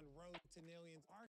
on Road to Millions. Our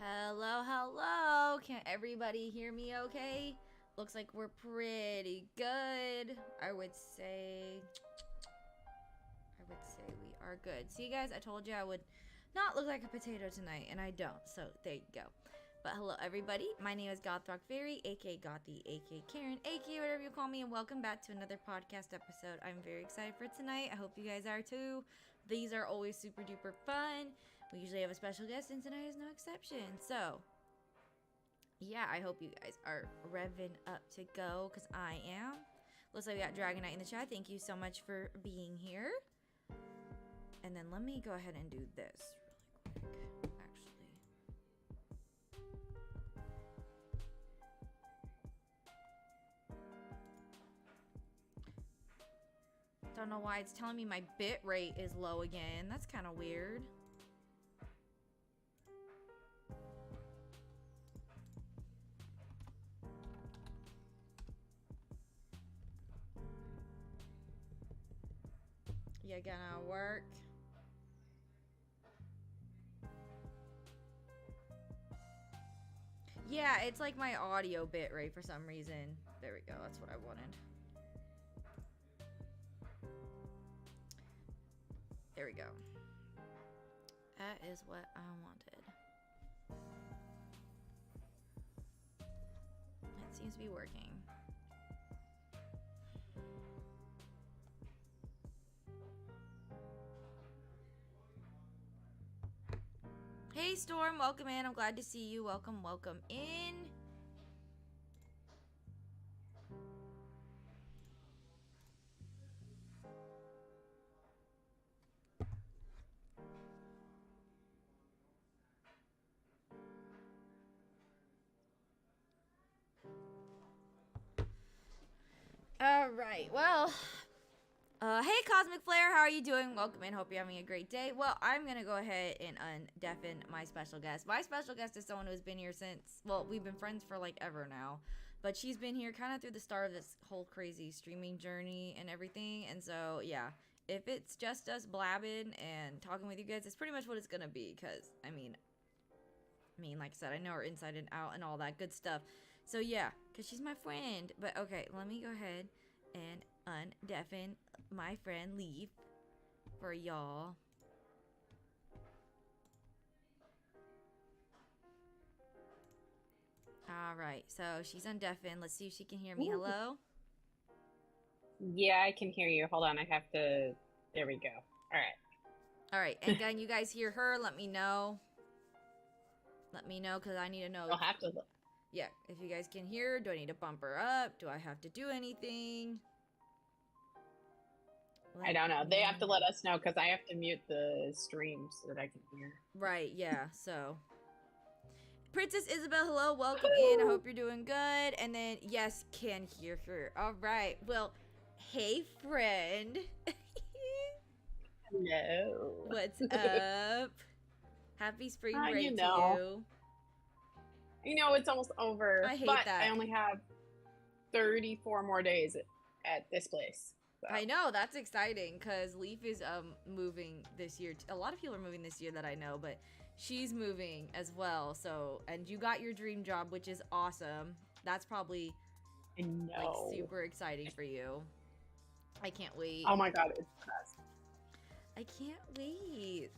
Hello, hello. Can everybody hear me okay? Looks like we're pretty good. I would say we are good. See, guys, I told you I would not look like a potato tonight, and I don't. So there you go. But hello, everybody. My name is Gothrock Fairy, aka Gothy, aka Karen, aka whatever you call me, and welcome back to another podcast episode. I'm very excited for tonight. I hope you guys are too. These are always super duper fun. We usually have a special guest, and tonight is no exception. So, yeah, I hope you guys are revving up to go, because I am. Looks like we got Dragonite in the chat. Thank you so much for being here. And then let me go ahead and do this really quick, actually. Don't know why it's telling me my bit rate is low again. That's kind of weird. You gonna work? Yeah, it's like my audio bit rate for some reason. There we go. That's what I wanted. There we go. That is what I wanted. It seems to be working. Hey Storm, welcome in. I'm glad to see you. Welcome, welcome in. All right, well, hey Cosmic Flare, how are you doing? Welcome in, hope you're having a great day. Well, I'm gonna go ahead and undeafen my special guest. My special guest is someone who's been here since, well, we've been friends for like ever now, but she's been here kind of through the start of this whole crazy streaming journey and everything, and so, yeah, if it's just us blabbing and talking with you guys, it's pretty much what it's gonna be, because, I mean, like I said, I know her inside and out and all that good stuff. So yeah, because she's my friend. But okay, let me go ahead and undeafen my friend Leaf for y'all. Alright, so she's undeafened. Let's see if she can hear me. Ooh. Hello? Yeah, I can hear you. Hold on, I have to... There we go. Alright. Alright, and can you guys hear her? Let me know. Let me know, because I need to know. I'll have to look. Yeah, if you guys can hear, do I need to bump her up? Do I have to do anything? I don't know. They have to let us know, because I have to mute the stream so that I can hear. Right, yeah, so... Princess Isabel, hello, welcome in. I hope you're doing good. And then, yes, can hear her. All right. Well, hey, friend. Hello. What's up? Happy spring break to you. You know, it's almost over. I hate but that. I only have 34 more days at this place. So. I know, that's exciting, because Leaf is moving this year. A lot of people are moving this year that I know, but she's moving as well. So, and you got your dream job, which is awesome. That's probably like super exciting for you. I can't wait. Oh my god, it's the best. I can't wait.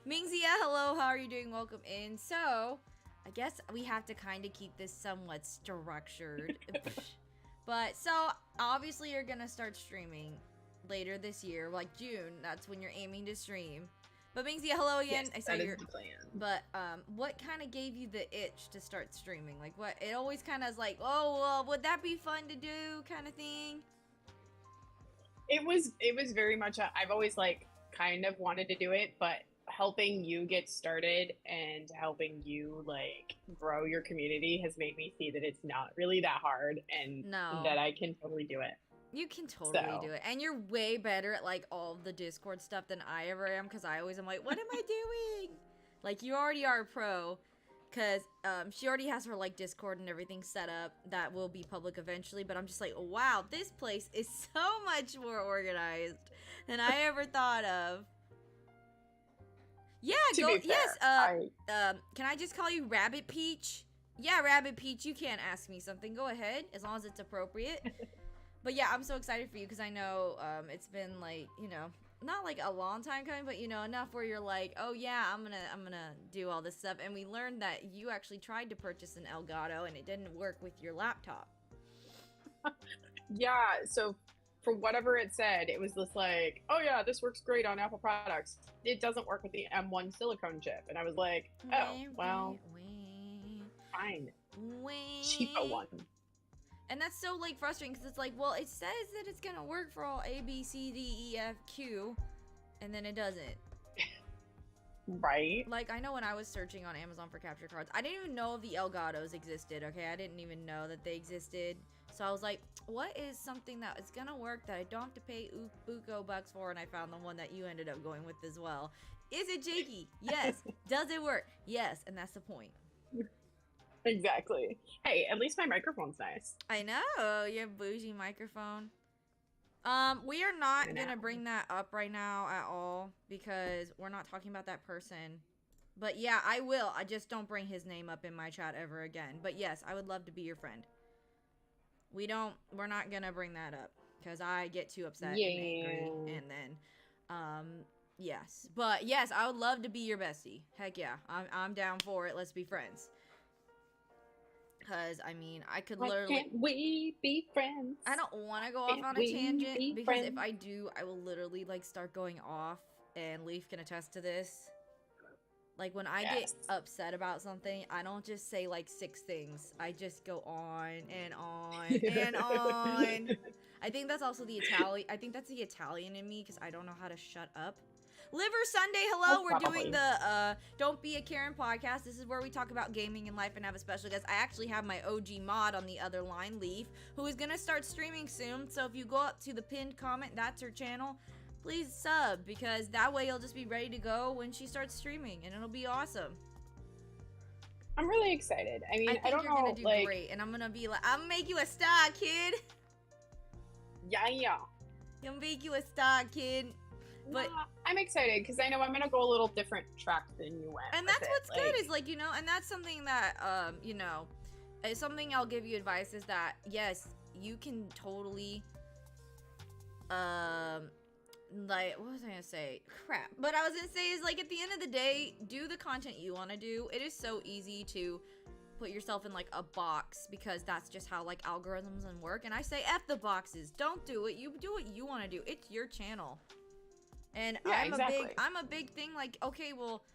Mingzia, hello, how are you doing? Welcome in. So, I guess we have to kind of keep this somewhat structured. But, so, obviously you're going to start streaming later this year, like June. That's when you're aiming to stream. But Mingzia, hello again. Yes, I saw that your is the plan. But, what kind of gave you the itch to start streaming? Like, what? It always kind of is like, oh, well, would that be fun to do kind of thing? It was very much, I've always, like, kind of wanted to do it, but helping you get started and helping you like grow your community has made me see that it's not really that hard and that I can totally do it. You can totally do it. And you're way better at like all the Discord stuff than I ever am, because I always am like, what am I doing? Like, you already are a pro, because she already has her like Discord and everything set up that will be public eventually, but I'm just like, wow, this place is so much more organized than I ever thought of. Yeah, To go. be fair, Yes. Can I just call you Rabbit Peach? Yeah, Rabbit Peach. You can't ask me something. Go ahead, as long as it's appropriate. But yeah, I'm so excited for you because I know it's been like, you know, not like a long time coming, but you know, enough where you're like, oh yeah, I'm gonna do all this stuff. And we learned that you actually tried to purchase an Elgato and it didn't work with your laptop. Yeah, so for whatever it said, it was just like, oh yeah, this works great on Apple products. It doesn't work with the M1 silicone chip. And I was like, oh, well, fine. Cheapo one. And that's so like frustrating because it's like, well, it says that it's gonna work for all A, B, C, D, E, F, Q, and then it doesn't. Right. Like, I know when I was searching on Amazon for capture cards, I didn't even know if the Elgatos existed, okay? I didn't even know that they existed. So I was like, what is something that is gonna work that I don't have to pay buco bucks for? And I found the one that you ended up going with as well. Is it janky? Yes. Does it work? Yes. And that's the point. Exactly. Hey, at least my microphone's nice. I know. Your bougie microphone. We are not gonna bring that up right now at all because we're not talking about that person. But yeah, I will. I just don't bring his name up in my chat ever again. But yes, I would love to be your friend. We're not gonna bring that up because I get too upset and angry and then, yes. But yes, I would love to be your bestie. Heck yeah, I'm down for it. Let's be friends. Because, I mean, I could literally... Why can't we be friends? I don't want to go off on a tangent, because if I do, I will literally, like, start going off, and Leaf can attest to this. Like, when I get upset about something, I don't just say, like, 6 things. I just go on and on and on. I think that's also the Italian... I think that's the Italian in me, because I don't know how to shut up. Liver Sunday, hello. We're doing the Don't Be a Karen podcast. This is where we talk about gaming and life and have a special guest. I actually have my OG mod on the other line, Leaf, who is going to start streaming soon. So if you go up to the pinned comment, that's her channel, please sub, because that way you'll just be ready to go when she starts streaming, and it'll be awesome. I'm really excited. I mean, I don't know, you're going to do great, and I'm going to be like, I'm going to make you a star, kid. Yeah. I'm going to make you a star, kid. But I'm excited because I know I'm gonna go a little different track than you went. And that's what's good is like, you know, and that's something that you know, is something I'll give you advice is that yes, you can totally like what was I gonna say? Crap. But I was gonna say is like at the end of the day, do the content you wanna do. It is so easy to put yourself in like a box because that's just how like algorithms and work. And I say F the boxes. Don't do it. You do what you wanna do. It's your channel. And yeah, I'm a big thing like, okay, well,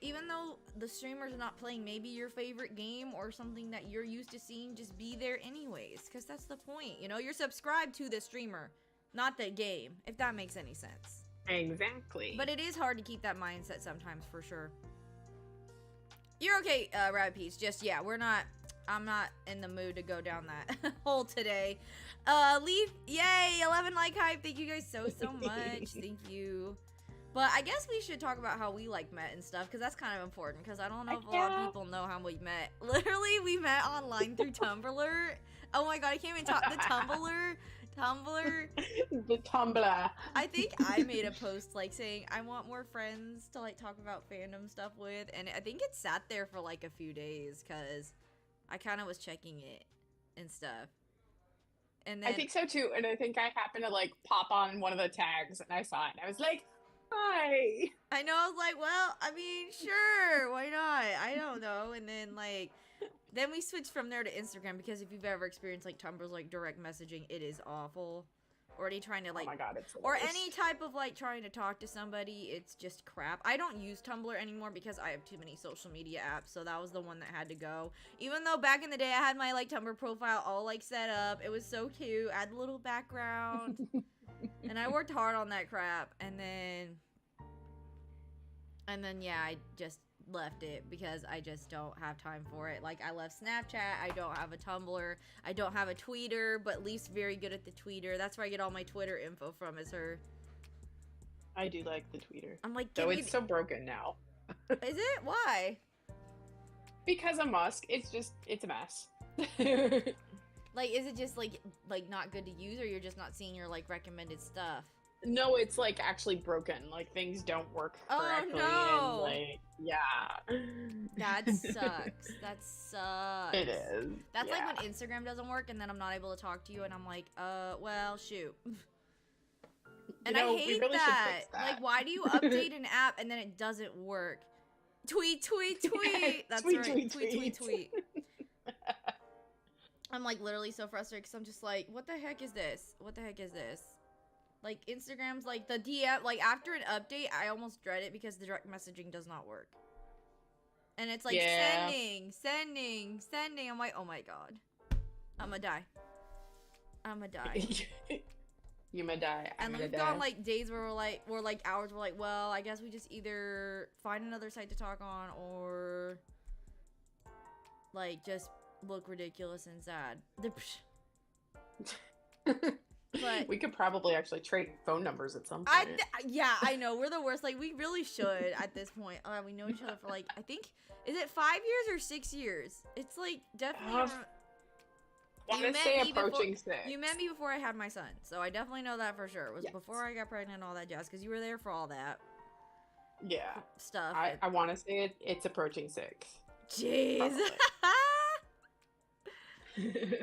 even though the streamer's not playing maybe your favorite game or something that you're used to seeing, just be there anyways, because that's the point. You know, you're subscribed to the streamer, not the game, if that makes any sense. Exactly. But it is hard to keep that mindset sometimes, for sure. You're okay, Rabbit Peach. Just, yeah, I'm not in the mood to go down that hole today. Leaf, yay, 11 like hype. Thank you guys so much. Thank you. But I guess we should talk about how we like met and stuff, because that's kind of important, because I don't know if a lot of people know how we met. Literally, we met online through Tumblr. Oh my god, I can't even talk. The Tumblr. The Tumblr. I think I made a post like saying I want more friends to like talk about fandom stuff with, and I think it sat there for like a few days, because I kind of was checking it and stuff. And then, I think so too, and I think I happened to like pop on one of the tags and I saw it and I was like, hi. I know, I was like, well, I mean, sure, why not? I don't know. And then like then we switched from there to Instagram, because if you've ever experienced like Tumblr's like direct messaging, it is awful. Or any trying to like, oh my god, it's or any type of like trying to talk to somebody, it's just crap. I don't use Tumblr anymore because I have too many social media apps, so that was the one that had to go. Even though back in the day I had my like Tumblr profile all like set up, it was so cute, add a little background, and I worked hard on that crap, and then yeah, I just left it because I just don't have time for it. Like, I left Snapchat, I don't have a Tumblr, I don't have a Tweeter, but Leaf's very good at the Tweeter. That's where I get all my Twitter info from, is her. I do like the Tweeter. I'm like, though it's so broken now. Is it? Why? Because of Musk. It's a mess. Like, is it just like not good to use, or you're just not seeing your like recommended stuff? No, it's like actually broken. Like things don't work Oh correctly, and no. like yeah, That sucks. That sucks. it is. That's like Yeah. when Instagram doesn't work and then I'm not able to talk to you and I'm like, well, shoot. And I We hate really should that. fix that. Like, why do you update an app and then it doesn't work? Tweet, tweet, tweet. That's Tweet, right. tweet, Tweet, tweet, tweet. tweet. I'm like literally so frustrated because I'm just like, what the heck is this? What the heck is this? Like Instagram's like the DM, like after an update, I almost dread it because the direct messaging does not work. And it's like Yeah. sending, sending, sending. I'm like, oh my god. I'ma die. I'ma die. You may die. I'm And gonna we've die. gone like days where we're like hours, we're like, well, I guess we just either find another site to talk on or like just look ridiculous and sad. But we could probably actually trade phone numbers at some I point. yeah, I know we're the worst. Like we really should at this point. We know each other for like I think is it 5 years or 6 years? It's like definitely. I want to say approaching 6. You met me before I had my son, so I definitely know that for sure. It was Yes. before I got pregnant and all that jazz because you were there for all that Yeah. stuff. I want to say it's approaching 6. Jeez.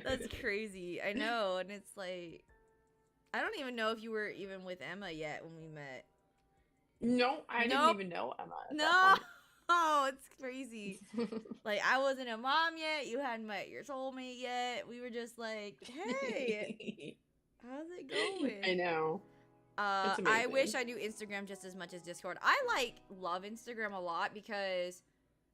That's crazy. I know, and it's like I don't even know if you were even with Emma yet when we met. No, I Nope. didn't even know Emma. At No. that Oh, it's crazy. point. Like I wasn't a mom yet. You hadn't met your soulmate yet. We were just like, hey, how's it going? I know. It's I amazing. wish I knew Instagram just as much as Discord. I like love Instagram a lot because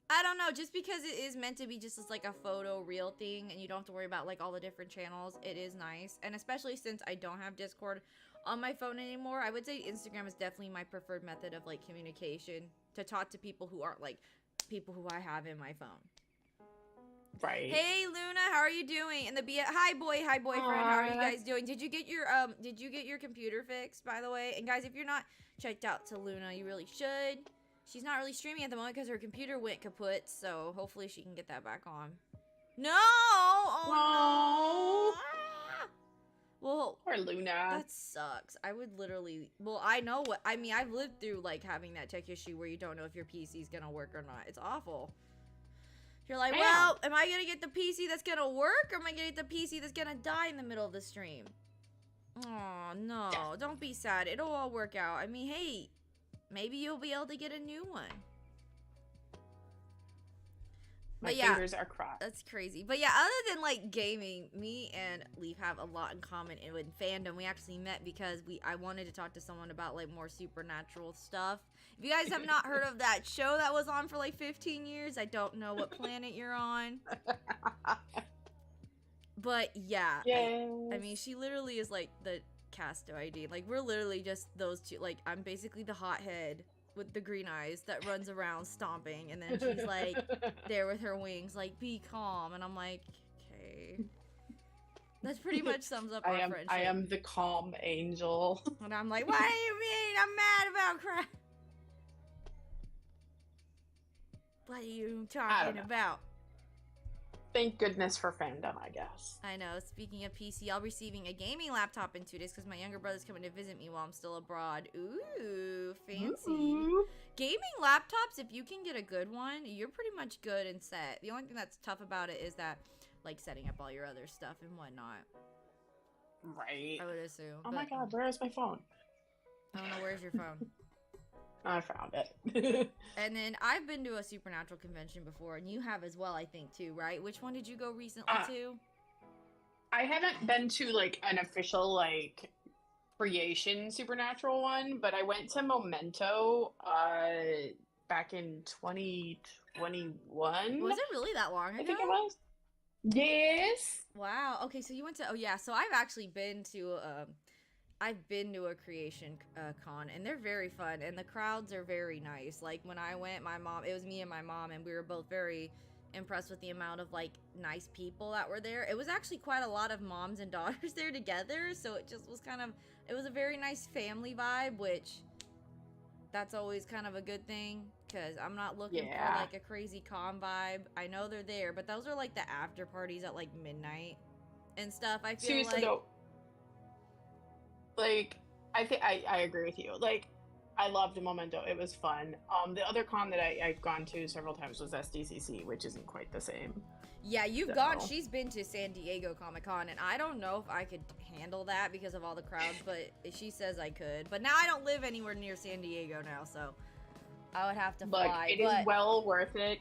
I don't know, just because it is meant to be just as like a photo real thing and you don't have to worry about like all the different channels. It is nice. And especially since I don't have Discord on my phone anymore, I would say Instagram is definitely my preferred method of like communication to talk to people who aren't like people who I have in my phone. Right. Hey Luna, how are you doing? And hi boyfriend, how are you Hi. guys doing? Did you get your computer fixed, by the way? And guys, if you're not checked out to Luna, you really should. She's not really streaming at the moment because her computer went kaput, so hopefully she can get that back on. No! Oh no! Ah! Well, Poor Luna. that sucks. I would literally. Well, I know what. I mean, I've lived through like having that tech issue where you don't know if your PC's gonna work or not. It's awful. You're like, I well, am I gonna get the PC that's gonna work, or am I gonna get the PC that's gonna die in the middle of the stream? Oh no! Yeah. Don't be sad. It'll all work out. I mean, hey, maybe you'll be able to get a new one. My But yeah, fingers are crossed. that's crazy. But yeah, other than like gaming, me and Leaf have a lot in common in fandom. We actually met because I wanted to talk to someone about like more supernatural stuff. If you guys have not heard of that show that was on for like 15 years, I don't know what planet you're on. But yeah, I mean, she literally is like the Casto ID. Like we're literally just those two. Like I'm basically the hothead with the green eyes that runs around stomping, and then she's like there with her wings, like be calm, and I'm like, okay. That's pretty much sums up our friendship. I am the calm angel. And I'm like, what do you mean? I'm mad about crap. What are you talking know. about? Thank goodness for fandom, I guess. I know. Speaking of PC, I'll be receiving a gaming laptop in 2 days because my younger brother's coming to visit me while I'm still abroad. Ooh, fancy. Ooh. Gaming laptops, if you can get a good one, you're pretty much good and set. The only thing that's tough about it is that, like, setting up all your other stuff and whatnot. Right. I would assume. Oh my god, where is my phone? I don't know. Where's your phone? I found it. And then I've been to a supernatural convention before, and you have as well, I think, too, right? Which one did you go recently to? I haven't been to like an official like creation supernatural one, but I went to Memento back in 2021. Was it really that long ago? I think it was. Yes. Wow. Okay, so you went to. Oh yeah. So I've actually been to. I've been to a creation con, and they're very fun, and the crowds are very nice. Like when I went, it was me and my mom, and we were both very impressed with the amount of like nice people that were there. It was actually quite a lot of moms and daughters there together, so it just was it was a very nice family vibe, which that's always kind of a good thing, because I'm not looking for like a crazy con vibe. I know they're there, but those are like the after parties at like midnight and stuff. I feel Seriously like though, like I think I agree with you. Like, I loved Memento. It was fun. The other con that I've gone to several times was SDCC, which isn't quite the same. Yeah, you've So. gone. She's been to San Diego Comic Con, and I don't know if I could handle that because of all the crowds, but she says I could. But now I don't live anywhere near San Diego now, so I would have to Look, fly. it is well worth it.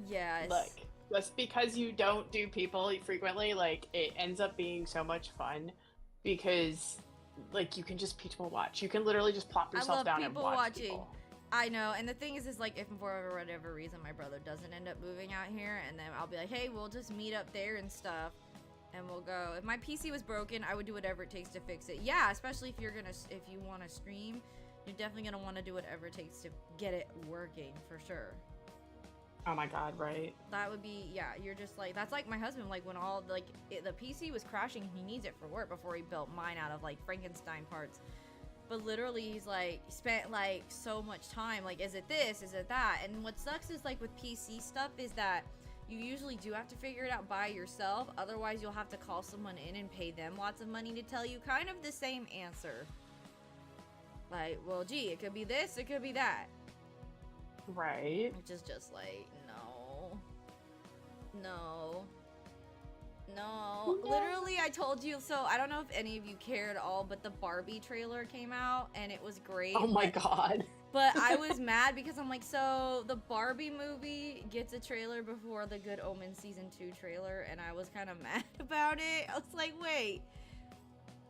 Yes. Look, just because you don't do people frequently, like, it ends up being so much fun because, like, you can just people watch. You can literally just plop yourself down and watch people. I know, and the thing is like, if for whatever reason my brother doesn't end up moving out here, and then I'll be like, hey, we'll just meet up there and stuff, and we'll go. If my PC was broken, I would do whatever it takes to fix it. Yeah, especially if you want to stream, you're definitely gonna want to do whatever it takes to get it working for sure. Oh my god, right? That would be, yeah, you're just like, that's like my husband, like when all, like, the PC was crashing and he needs it for work before he built mine out of, like, Frankenstein parts. But literally, he's, like, spent, like, so much time, like, is it this, is it that? And what sucks is, like, with PC stuff is that you usually do have to figure it out by yourself. Otherwise, you'll have to call someone in and pay them lots of money to tell you kind of the same answer. Like, well, gee, it could be this, it could be that. Right. Which is just like, no. Literally, I told you, so I don't know if any of you care at all, but the Barbie trailer came out and it was great. Oh my god. But I was mad because I'm like, so the Barbie movie gets a trailer before the Good Omens Season 2 trailer, and I was kind of mad about it. I was like, wait,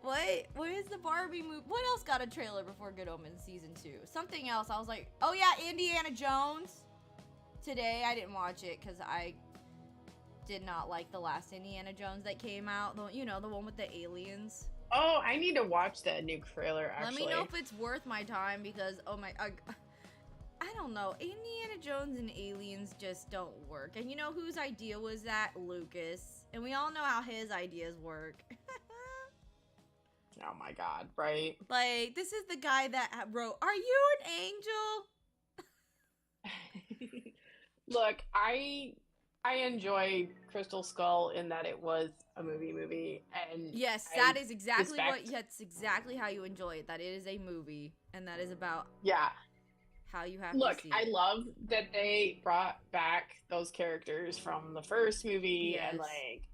what? What is the Barbie movie? What else got a trailer before Good Omens Season 2? Something else. I was like, oh yeah, Indiana Jones. Today, I didn't watch it because I did not like the last Indiana Jones that came out. You know, the one with the aliens. Oh, I need to watch that new trailer, actually. Let me know if it's worth my time because, oh my, I don't know. Indiana Jones and aliens just don't work. And you know whose idea was that? Lucas. And we all know how his ideas work. Oh my god, right? Like, this is the guy that wrote, "Are you an angel?" Look, I enjoy Crystal Skull in that it was a movie, and yes, that is exactly that's exactly how you enjoy it. That it is a movie, and that is about how you have to see it. I love that they brought back those characters from the first movie, and like,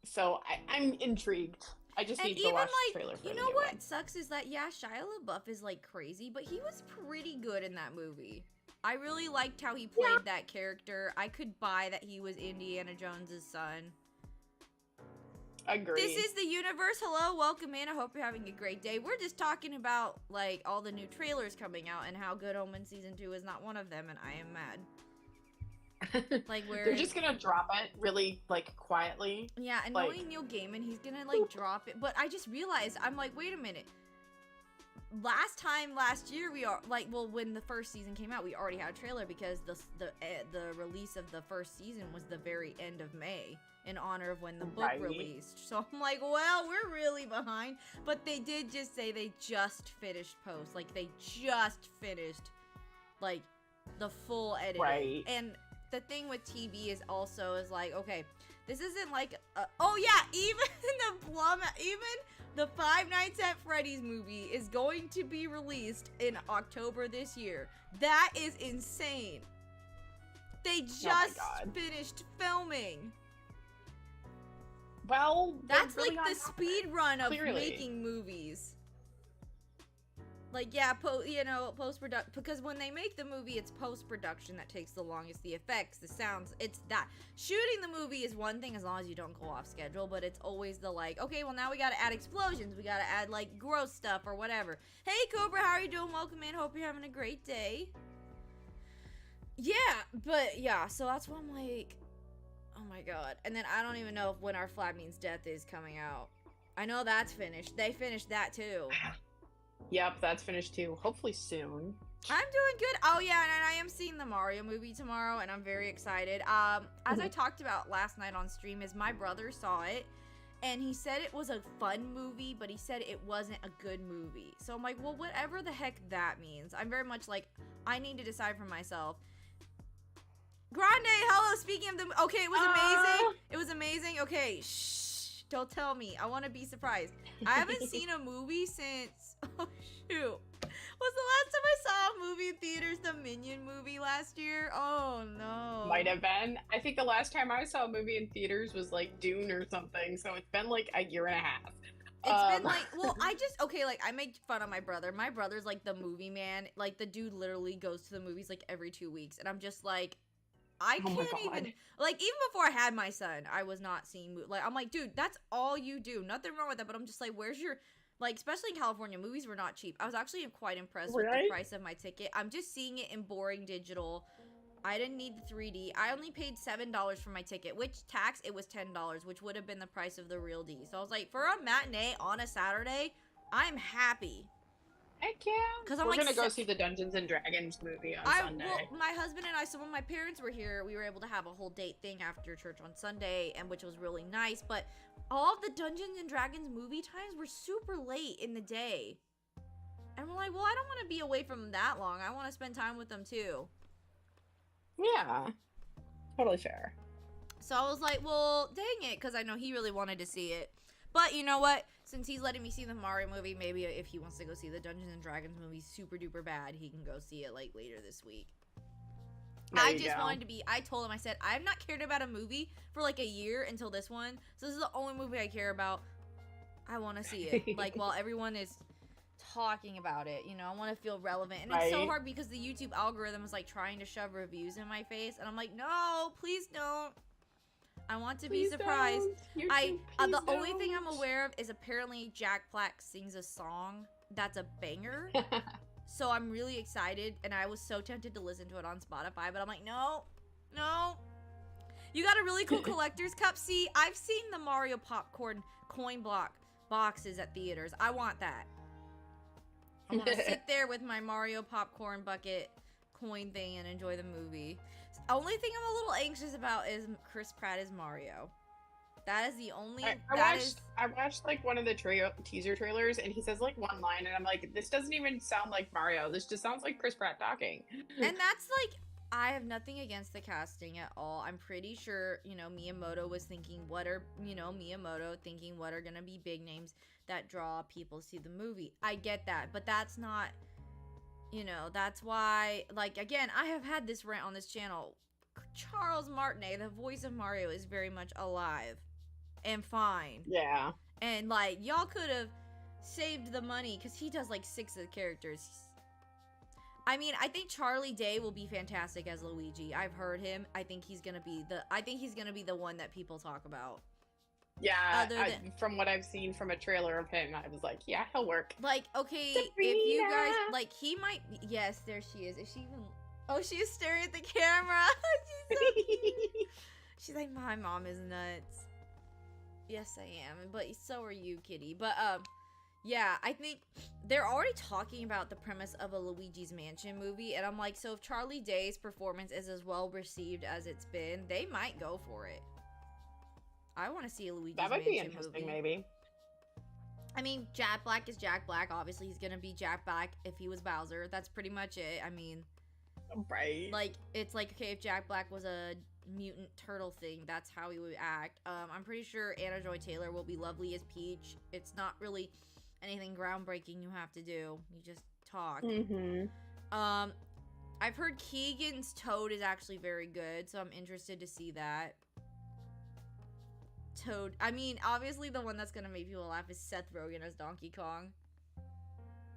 so I'm intrigued. I just need to watch the trailer for you know what sucks is that Shia LaBeouf is like crazy, but he was pretty good in that movie. I really liked how he played that character. I could buy that he was Indiana Jones's son. Agreed. This is the universe. Hello, welcome in. I hope you're having a great day. We're just talking about like all the new trailers coming out and how Good Omens Season 2 is not one of them, and I am mad. Like they're just gonna drop it really like quietly. Yeah, and knowing Neil Gaiman, he's gonna like drop it. But I just realized, I'm like, wait a minute. Last year we are like, well, when the first season came out, we already had a trailer because the release of the first season was the very end of May in honor of when the book released. So I'm like, well, we're really behind. But they did just say they just finished post, like they just finished like the full editing. Right. And the thing with TV is also is like, okay, this isn't like oh yeah, even the Five Nights at Freddy's movie is going to be released in October this year. That is insane. They just finished filming. Well, that's really like the speed run of making movies. Like, yeah, post-production, because when they make the movie, it's post-production that takes the longest. The effects, the sounds, it's that. Shooting the movie is one thing as long as you don't go off schedule, but it's always the, like, okay, well, now we gotta add explosions, we gotta add, like, gross stuff or whatever. Hey, Cobra, how are you doing? Welcome in, hope you're having a great day. Yeah, but, yeah, so that's why I'm like, oh my god. And then I don't even know if When Our Flag Means Death is coming out. I know that's finished. They finished that, too. Yep, that's finished too. Hopefully soon. I'm doing good. Oh yeah, and I am seeing the Mario movie tomorrow, and I'm very excited. As I talked about last night on stream, is my brother saw it, and he said it was a fun movie, but he said it wasn't a good movie. So I'm like, well, whatever the heck that means. I'm very much like, I need to decide for myself. Grande, hello. Speaking of the, okay, it was amazing. It was amazing. Okay, shh. don't tell me. I want to be surprised. I haven't seen a movie since. Oh shoot. Was the last time I saw a movie in theaters the Minion movie last year? Oh no. Might have been. I think the last time I saw a movie in theaters was like Dune or something, so it's been like a year and a half. It's been like, well, okay, like, I make fun of my brother. My brother's like the movie man. Like, the dude literally goes to the movies like every 2 weeks. And I'm just like, I Oh my can't God. even, like, even before I had my son, I was not seeing, like, I'm like, dude, that's all you do. Nothing wrong with that. But I'm just like, where's your, like, especially in California, movies were not cheap. I was actually quite impressed with the Right? price of my ticket. I'm just seeing it in boring digital. I didn't need the 3D. I only paid $7 for my ticket, which tax, it was $10, which would have been the price of the real D. So I was like, for a matinee on a Saturday, I'm happy. Heck yeah. 'Cause I'm We're like gonna go see the Dungeons and Dragons movie on Sunday. Well, my husband and I, so when my parents were here, we were able to have a whole date thing after church on Sunday, and which was really nice. But all of the Dungeons and Dragons movie times were super late in the day. And we're like, well, I don't want to be away from them that long. I want to spend time with them too. Yeah. Totally fair. So I was like, well, dang it, because I know he really wanted to see it. But you know what? Since he's letting me see the Mario movie, maybe if he wants to go see the Dungeons and Dragons movie super duper bad, he can go see it like later this week. I just wanted to be, I told him, I said, I've not cared about a movie for like a year until this one. So this is the only movie I care about. I want to see it. Like, while everyone is talking about it, you know, I want to feel relevant. And it's so hard because the YouTube algorithm is like trying to shove reviews in my face. And I'm like, no, please don't. I want to be surprised. The only thing I'm aware of is apparently Jack Black sings a song that's a banger. So I'm really excited, and I was so tempted to listen to it on Spotify, but I'm like, no. You got a really cool collector's cup. See, I've seen the Mario popcorn coin block boxes at theaters. I want that. I want to sit there with my Mario popcorn bucket coin thing and enjoy the movie. Only thing I'm a little anxious about is Chris Pratt as Mario. That is the only. I watched like one of the teaser trailers, and he says like one line, and I'm like, this doesn't even sound like Mario. This just sounds like Chris Pratt talking. And that's like, I have nothing against the casting at all. I'm pretty sure, you know, Miyamoto was thinking, what are gonna be big names that draw people to see the movie. I get that, but that's not. You know, that's why, like, again, I have had this rant on this channel. Charles Martinet, the voice of Mario, is very much alive and fine. Yeah. And, like, y'all could have saved the money because he does, like, 6 of the characters. I mean, I think Charlie Day will be fantastic as Luigi. I've heard him. I think he's gonna be the one that people talk about. Yeah, from what I've seen from a trailer of him, I was like, yeah, he'll work. Like, okay, Sabrina. If you guys, like, he might, yes, there she is. Is she even, oh, she's staring at the camera. She's so cute. She's like, my mom is nuts. Yes, I am, but so are you, kitty. But, yeah, I think they're already talking about the premise of a Luigi's Mansion movie, and I'm like, so if Charlie Day's performance is as well received as it's been, they might go for it. I want to see a Luigi's Mansion movie. That might be interesting, maybe. I mean, Jack Black is Jack Black. Obviously, he's gonna be Jack Black if he was Bowser. That's pretty much it. I mean, right? Like, it's like, okay, if Jack Black was a mutant turtle thing, that's how he would act. I'm pretty sure Anna Joy Taylor will be lovely as Peach. It's not really anything groundbreaking you have to do. You just talk. I've heard Keegan's Toad is actually very good, so I'm interested to see that. Toad. I mean, obviously the one that's gonna make people laugh is Seth Rogen as Donkey Kong.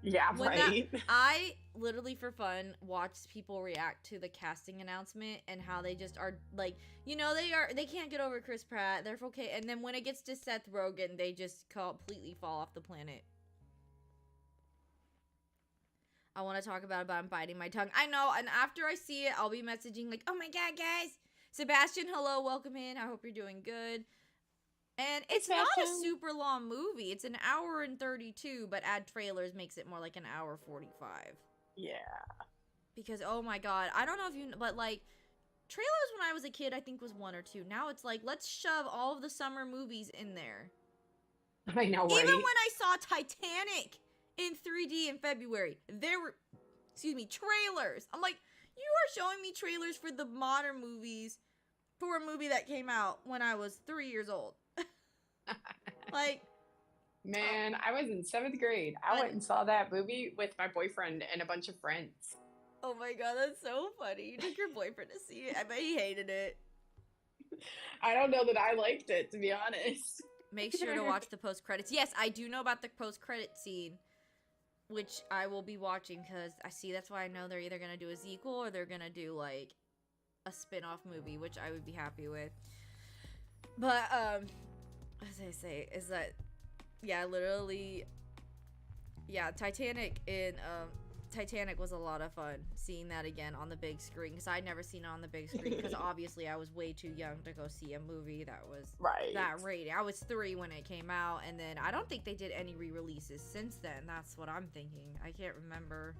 Yeah, right. I literally, for fun, watched people react to the casting announcement and how they just are like, you know, they can't get over Chris Pratt. They're okay, and then when it gets to Seth Rogen, they just completely fall off the planet. I want to talk about it, but I'm biting my tongue. I know, and after I see it, I'll be messaging like, oh my god, guys. Sebastian, hello, welcome in. I hope you're doing good. And it's not a super long movie. It's an hour and 32, but add trailers makes it more like an hour 45. Yeah. Because, oh my god, I don't know if you know, but like, trailers when I was a kid, I think was 1 or 2. Now it's like, let's shove all of the summer movies in there. I know, right? Even when I saw Titanic in 3D in February, there were, trailers. I'm like, you are showing me trailers for the modern movies for a movie that came out when I was 3 years old. Like, Man, I was in 7th grade. I went and saw that movie with my boyfriend and a bunch of friends. oh my god, that's so funny. You took your boyfriend to see it. I bet he hated it. I don't know that I liked it, to be honest. Make sure to watch the post credits. Yes, I do know about the post credit scene, which I will be watching because I see that's why I know they're either gonna do a sequel or they're gonna do like a spin-off movie, which I would be happy with. But as I say, is that yeah, literally, yeah, Titanic was a lot of fun seeing that again on the big screen because I'd never seen it on the big screen because obviously I was way too young to go see a movie that was that rating. I was 3 when it came out, and then I don't think they did any re-releases since then. That's what I'm thinking. I can't remember.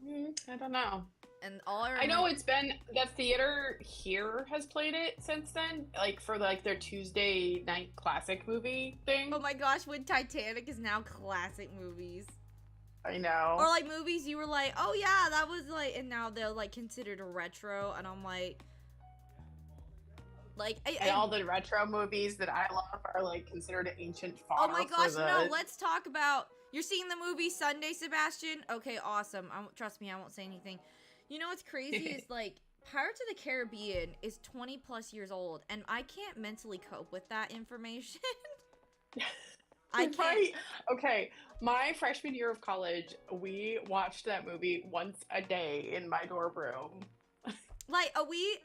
I don't know. And all I know it's been the theater here has played it since then, like for like their Tuesday night classic movie thing. Oh my gosh, when Titanic is now classic movies. I know. Or like movies you were like, oh yeah, that was like, and now they're like considered retro, and I'm like, and all the retro movies that I love are like considered ancient fodder. Oh my gosh, no, let's talk about, you're seeing the movie Sunday, Sebastian? Okay, awesome. Trust me, I won't say anything. You know what's crazy is like, Pirates of the Caribbean is 20 plus years old, and I can't mentally cope with that information. I can't. Right? Okay, my freshman year of college, we watched that movie once a day in my dorm room. Like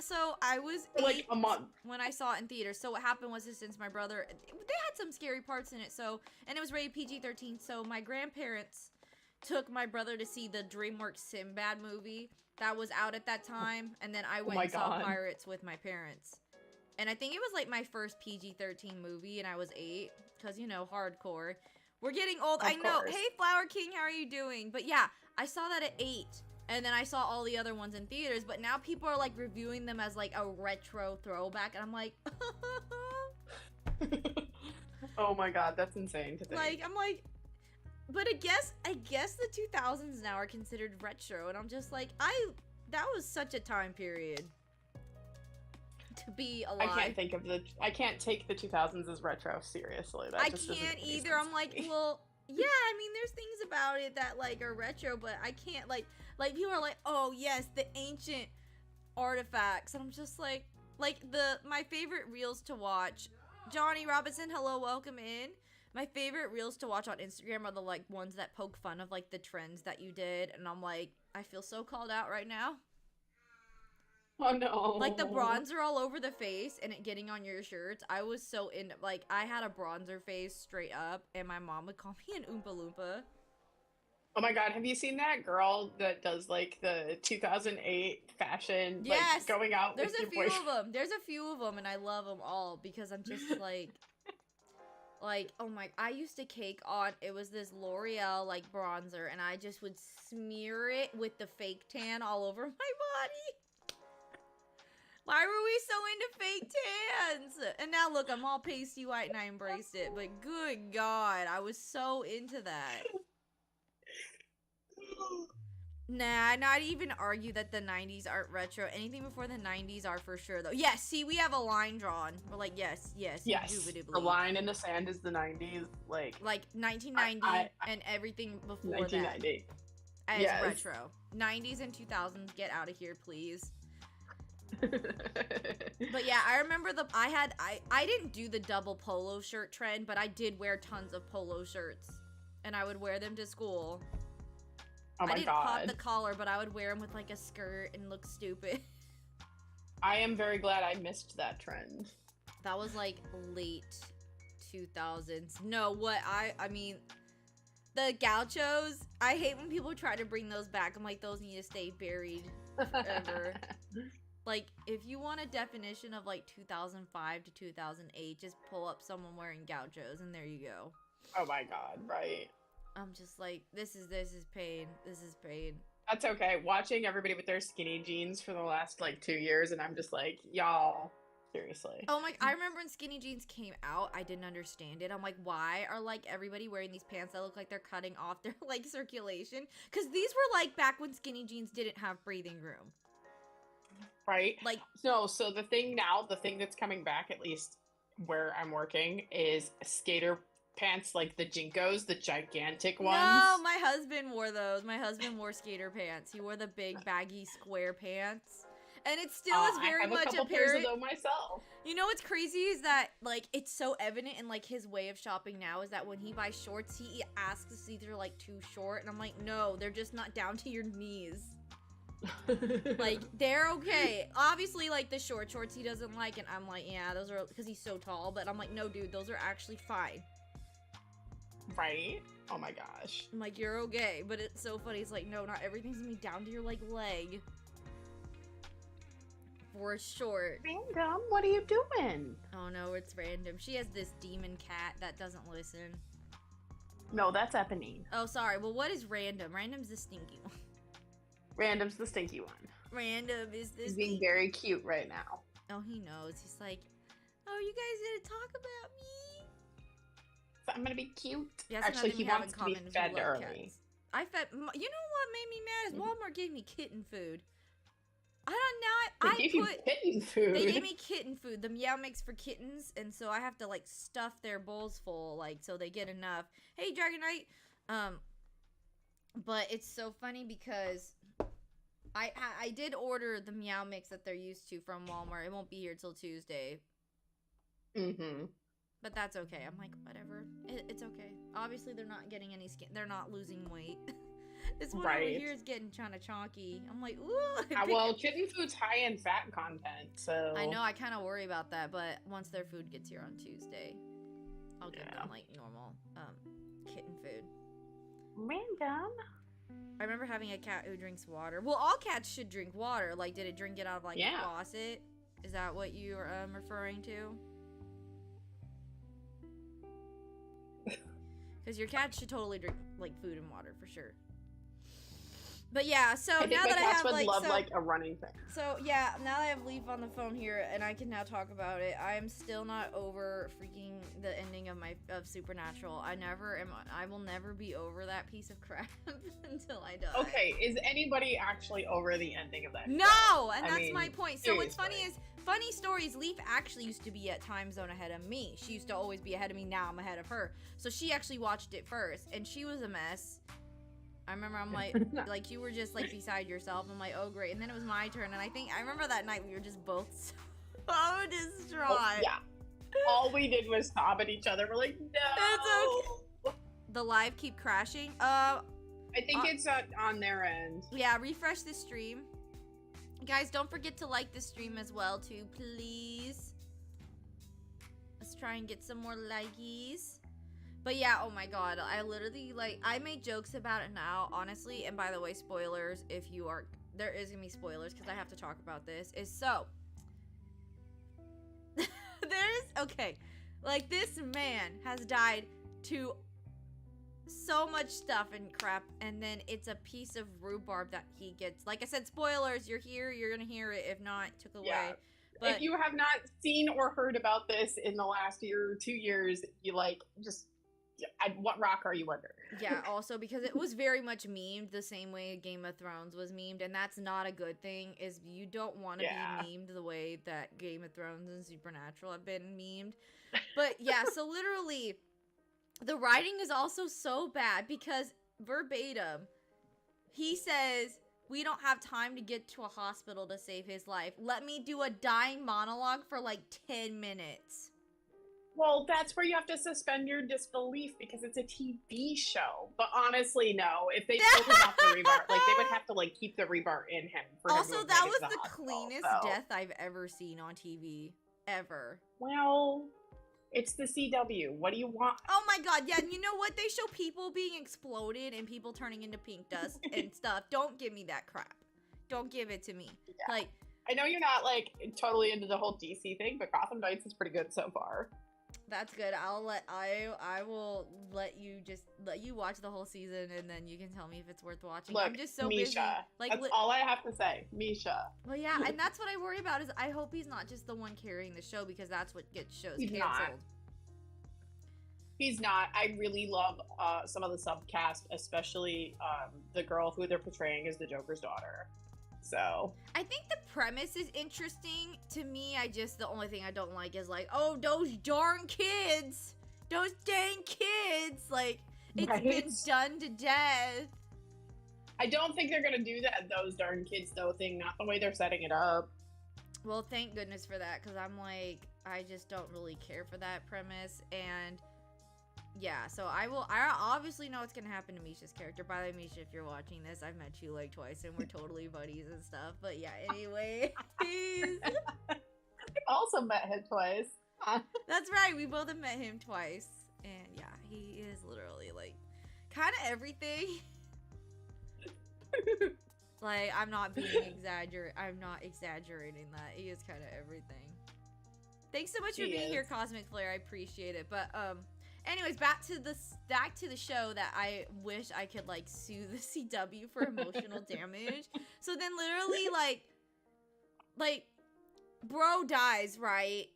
so I was 8 like a month when I saw it in theaters. So what happened was, since my brother, they had some scary parts in it, so, and it was rated PG-13, so my grandparents took my brother to see the DreamWorks Sinbad movie that was out at that time, and then I went and saw Pirates with my parents. And I think it was like my first PG-13 movie, and I was 8, because, you know, hardcore. We're getting old. I know. Hey, Flower King, how are you doing? But yeah, I saw that at 8, and then I saw all the other ones in theaters, but now people are like reviewing them as like a retro throwback, and I'm like, oh my god, that's insane to think. Like, I'm like, but I guess the 2000s now are considered retro, and I'm just like, that was such a time period to be alive. I can't take the 2000s as retro seriously. That I can't either. I'm like, well, yeah, I mean, there's things about it that like are retro, but I can't like people are like, oh yes, the ancient artifacts, and I'm just like my favorite reels to watch. Johnny Robinson, hello, welcome in. My favorite reels to watch on Instagram are the like ones that poke fun of like the trends that you did, and I'm like, I feel so called out right now. Oh no. Like the bronzer all over the face and it getting on your shirts. I was so in, like, I had a bronzer face straight up, and my mom would call me an Oompa Loompa. Oh my god, have you seen that girl that does like the 2008 fashion? Yes, like, going out there's with a your few boyfriend? of them. There's a few of them, and I love them all because I'm just like, oh my, I used to cake on, it was this L'Oreal like bronzer, and I just would smear it with the fake tan all over my body. Why were we so into fake tans? And now look, I'm all pasty white and I embraced it. But good God, I was so into that. Nah, not even argue that the 90s aren't retro. Anything before the 90s are for sure, though. Yes, see, we have a line drawn. We're like, yes. The line in the sand is the 90s, like 1990 and everything before 1990 that as retro. 90s and 2000s, get out of here, please. But yeah, I remember I didn't do the double polo shirt trend, but I did wear tons of polo shirts, and I would wear them to school. Oh my I didn't god. pop the collar, but I would wear them with like a skirt and look stupid. I am very glad I missed that trend. That was like late 2000s. No, what I mean, the gauchos, I hate when people try to bring those back. I'm like, those need to stay buried forever. Like, if you want a definition of like 2005 to 2008, just pull up someone wearing gauchos, and there you go. Oh my god, right. I'm just like, this is pain. This is pain. That's okay. Watching everybody with their skinny jeans for the last like 2 years, and I'm just like, y'all, seriously. Oh my, I remember when skinny jeans came out, I didn't understand it. I'm like, why are like everybody wearing these pants that look like they're cutting off their like circulation? Because these were like back when skinny jeans didn't have breathing room. Right? Like, no, so the thing that's coming back, at least where I'm working is skater pants, like the Jinkos, the gigantic ones. No, my husband wore those. My husband wore skater pants. He wore the big baggy square pants. And it still is very much I have a couple pairs of those myself. You know what's crazy is that, like, it's so evident in, like, his way of shopping now is that when he buys shorts, he asks to see if they're, like, too short. And I'm like, no, they're just not down to your knees. Like, they're okay. Obviously, like, the shorts he doesn't like. And I'm like, yeah, those are, because he's so tall. But I'm like, no, dude, those are actually fine. Right? Oh my gosh. I'm like, you're okay. But it's so funny. It's like, no, not everything's gonna be down to your, like, leg. For short. Random, what are you doing? Oh no, it's random. She has this demon cat that doesn't listen. No, that's Eponine. Oh, sorry. Well, what is random? Random's the stinky one. Random's the stinky one. Random is this. He's being very cute right now. Oh, he knows. He's like, oh, you guys gonna talk about me? So I'm gonna be cute. Yeah, actually, he wants to be fed early. Cats. I fed. You know what made me mad is Walmart gave me kitten food. I don't know. They gave you kitten food. They gave me kitten food. The Meow Mix for kittens, and so I have to like stuff their bowls full, like so they get enough. Hey, Dragonite. But it's so funny because I did order the Meow Mix that they're used to from Walmart. It won't be here till Tuesday. Mm-hmm. But that's okay. I'm like, whatever. It's okay. Obviously, they're not getting any skin. They're not losing weight. This one over here is getting kind of chonky. I'm like, ooh. Well, kitten food's high in fat content, so. I know, I kind of worry about that, but once their food gets here on Tuesday, I'll get them, like, normal kitten food. Random. I remember having a cat who drinks water. Well, all cats should drink water. Like, did it drink it out of, like, a faucet? Is that what you're referring to? Because your cat should totally drink, like, food and water, for sure. But yeah, so now that I have like a running thing. So yeah, now that I have Leaf on the phone here and I can now talk about it, I am still not over freaking the ending of Supernatural. I will never be over that piece of crap until I die. Okay, is anybody actually over the ending of that? No, and that's my point. So what's funny is funny stories. Leaf actually used to be at time zone ahead of me. She used to always be ahead of me. Now I'm ahead of her. So she actually watched it first, and she was a mess. I remember I'm like you were just like beside yourself. I'm like, oh great. And then it was my turn. And I remember that night we were just both so distraught. Oh, yeah. All we did was sob at each other. We're like, no. It's okay. The live keep crashing. I think it's on their end. Yeah, refresh the stream. Guys, don't forget to like the stream as well too, please. Let's try and get some more likes. But yeah, oh my god, I literally, I made jokes about it now, honestly, and by the way, spoilers, there is gonna be spoilers, because I have to talk about this, this man has died to so much stuff and crap, and then it's a piece of rhubarb that he gets. Like I said, spoilers, you're here, you're gonna hear it, if not, took away. Yeah. But if you have not seen or heard about this in the last year or 2 years, you what rock are you under? Yeah, also because it was very much memed the same way Game of Thrones was memed, and that's not a good thing, is you don't want to be memed the way that Game of Thrones and Supernatural have been memed. But yeah, so literally, the writing is also so bad because verbatim, he says, we don't have time to get to a hospital to save his life. Let me do a dying monologue for like 10 minutes. Well, that's where you have to suspend your disbelief because it's a TV show. But honestly, no. If they pulled him off the rebar, they would have to keep the rebar in him. Also, that was the cleanest death I've ever seen on TV, ever. Well, it's the CW. What do you want? Oh my god, yeah. And you know what? They show people being exploded and people turning into pink dust and stuff. Don't give me that crap. Don't give it to me. Yeah. I know you're not totally into the whole DC thing, but Gotham Knights is pretty good so far. That's good. I will let you watch the whole season, and then you can tell me if it's worth watching. Look, I'm just so Misha. busy. That's all I have to say. Misha. Well, yeah, and that's what I worry about is I hope he's not just the one carrying the show, because that's what gets shows canceled. Not. He's not. I really love some of the subcast, especially the girl who they're portraying as the Joker's daughter. So I think the premise is interesting to me. The only thing I don't like is like, oh, those darn kids, those dang kids, like it's been done to death. I don't think they're gonna do that those darn kids though thing, not the way they're setting it up. Well, thank goodness for that, because I'm like, I just don't really care for that premise. And yeah, so I obviously know what's gonna happen to Misha's character. By the way, Misha, if you're watching this, I've met you like twice and we're totally buddies and stuff. But yeah, anyway. I've also met him twice. That's right, we both have met him twice. And yeah, he is literally like kind of everything. Like, I'm not exaggerating that. He is kind of everything. Thanks so much for being here, Cosmic Flare. I appreciate it. But anyways, back to the show that I wish I could like sue the CW for emotional damage. So then literally like bro dies, right?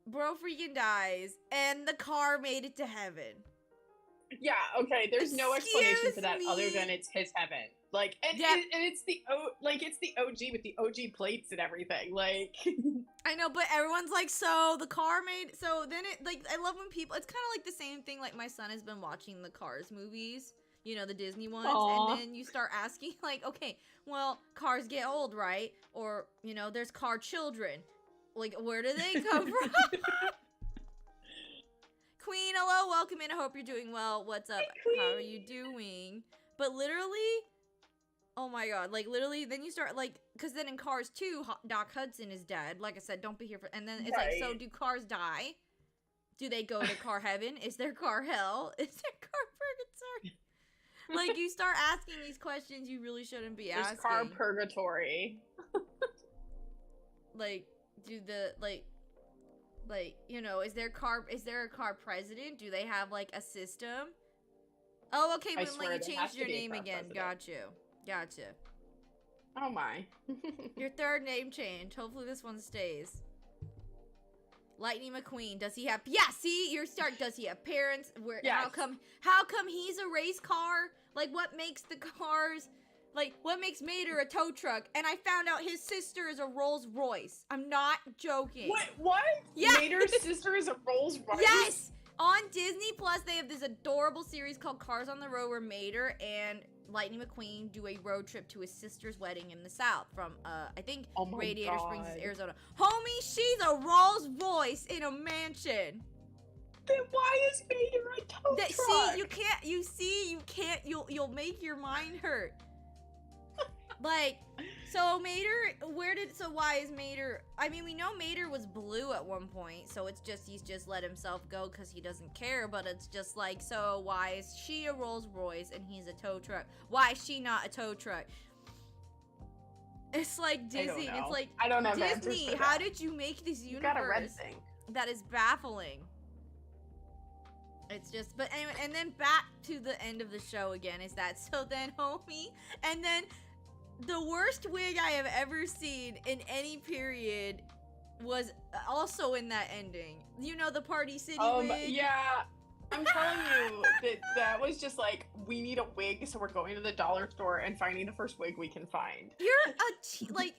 Bro freaking dies, and the car made it to heaven. Yeah, okay. There's no explanation for that other than it's his heaven. Like, and it's the OG with the OG plates and everything. Like, I know, but everyone's like, so the car made. So then it like, I love when people. It's kind of like the same thing. Like my son has been watching the Cars movies, you know, the Disney ones, and then you start asking like, okay, well, cars get old, right? Or you know, there's car children. Like, where do they come from? Queen, hello, welcome in. I hope you're doing well. What's up? Hey, how are you doing? But literally, oh my god, like literally, then you start like, because then in Cars 2, Doc Hudson is dead. Like I said, don't be here for, and then it's like, so do cars die? Do they go to car heaven? Is there car hell? Is there car purgatory? Like, you start asking these questions you really shouldn't be asking. There's car purgatory. Like, do the, like, you know, is there a car president? Do they have, like, a system? Oh, okay, when, like, you changed your name again. President. Gotcha. Oh, my. Your third name change. Hopefully this one stays. Lightning McQueen, does he have, does he have parents? Where, yes. How come he's a race car? Like, what makes the cars, like, what makes Mater a tow truck? And I found out his sister is a Rolls Royce. I'm not joking. What? Yeah. Mater's sister is a Rolls Royce? Yes! On Disney Plus, they have this adorable series called Cars on the Road where Mater and Lightning McQueen do a road trip to his sister's wedding in the South from, I think, Radiator Springs, Arizona. Homie, she's a Rolls Royce in a mansion. Then why is Mater a tow truck? You'll make your mind hurt. Like, so why is Mater, I mean, we know Mater was blue at one point, so it's just, he's just let himself go because he doesn't care, but it's just like, so why is she a Rolls Royce and he's a tow truck? Why is she not a tow truck? It's like Disney, it's like, I don't know Disney, how did you make this universe? You got a red thing. That is baffling. It's just, but anyway, and then back to the end of the show again, is that, so then homie, and then the worst wig I have ever seen in any period was also in that ending. You know, the Party City wig? Yeah. I'm telling you that was just like, we need a wig, so we're going to the dollar store and finding the first wig we can find. You're like,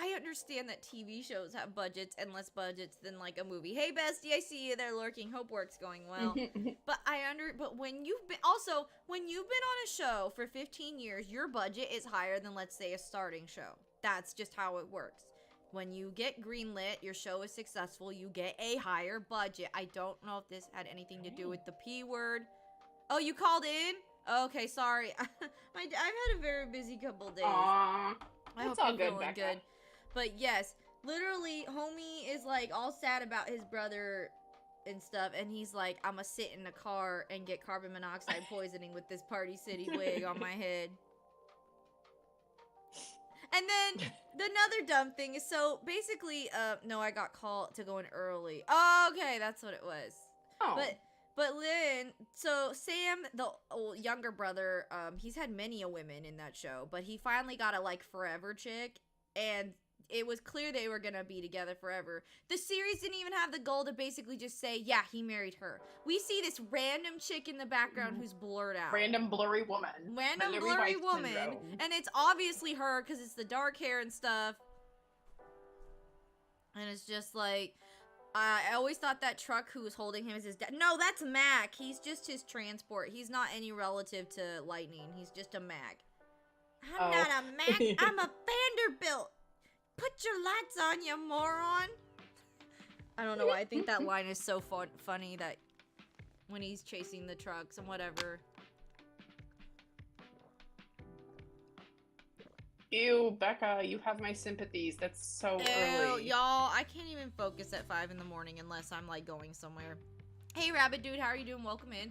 I understand that TV shows have budgets and less budgets than like a movie. Hey bestie, I see you there lurking. Hope work's going well. But when you've been on a show for 15 years, your budget is higher than, let's say, a starting show. That's just how it works. When you get greenlit, your show is successful, you get a higher budget. I don't know if this had anything to do with the P word. Oh, you called in? Okay, sorry. I've had a very busy couple days. Aww. I hope you're feeling good. But yes, literally, homie is like all sad about his brother and stuff, and he's like, I'ma sit in the car and get carbon monoxide poisoning with this Party City wig on my head. And then another dumb thing is, so basically, no, I got called to go in early. Oh, okay, that's what it was. Oh. But Lynn, so Sam, the younger brother, he's had many a women in that show, but he finally got a like forever chick, and it was clear they were gonna be together forever. The series didn't even have the goal to basically just say, yeah, he married her. We see this random chick in the background who's blurred out. Random blurry woman. Random Blurry blurry wife woman. syndrome. And it's obviously her because it's the dark hair and stuff. And it's just like, I always thought that truck who was holding him is his dad. No, that's Mac. He's just his transport. He's not any relative to Lightning. He's just a Mac. I'm not a Mac. I'm a Vanderbilt. Put your lights on, you moron. I don't know why. I think that line is so funny that when he's chasing the trucks and whatever. Ew, Becca, you have my sympathies. That's so early. Y'all, I can't even focus at 5 in the morning unless I'm, like, going somewhere. Hey, Rabbit Dude, how are you doing? Welcome in.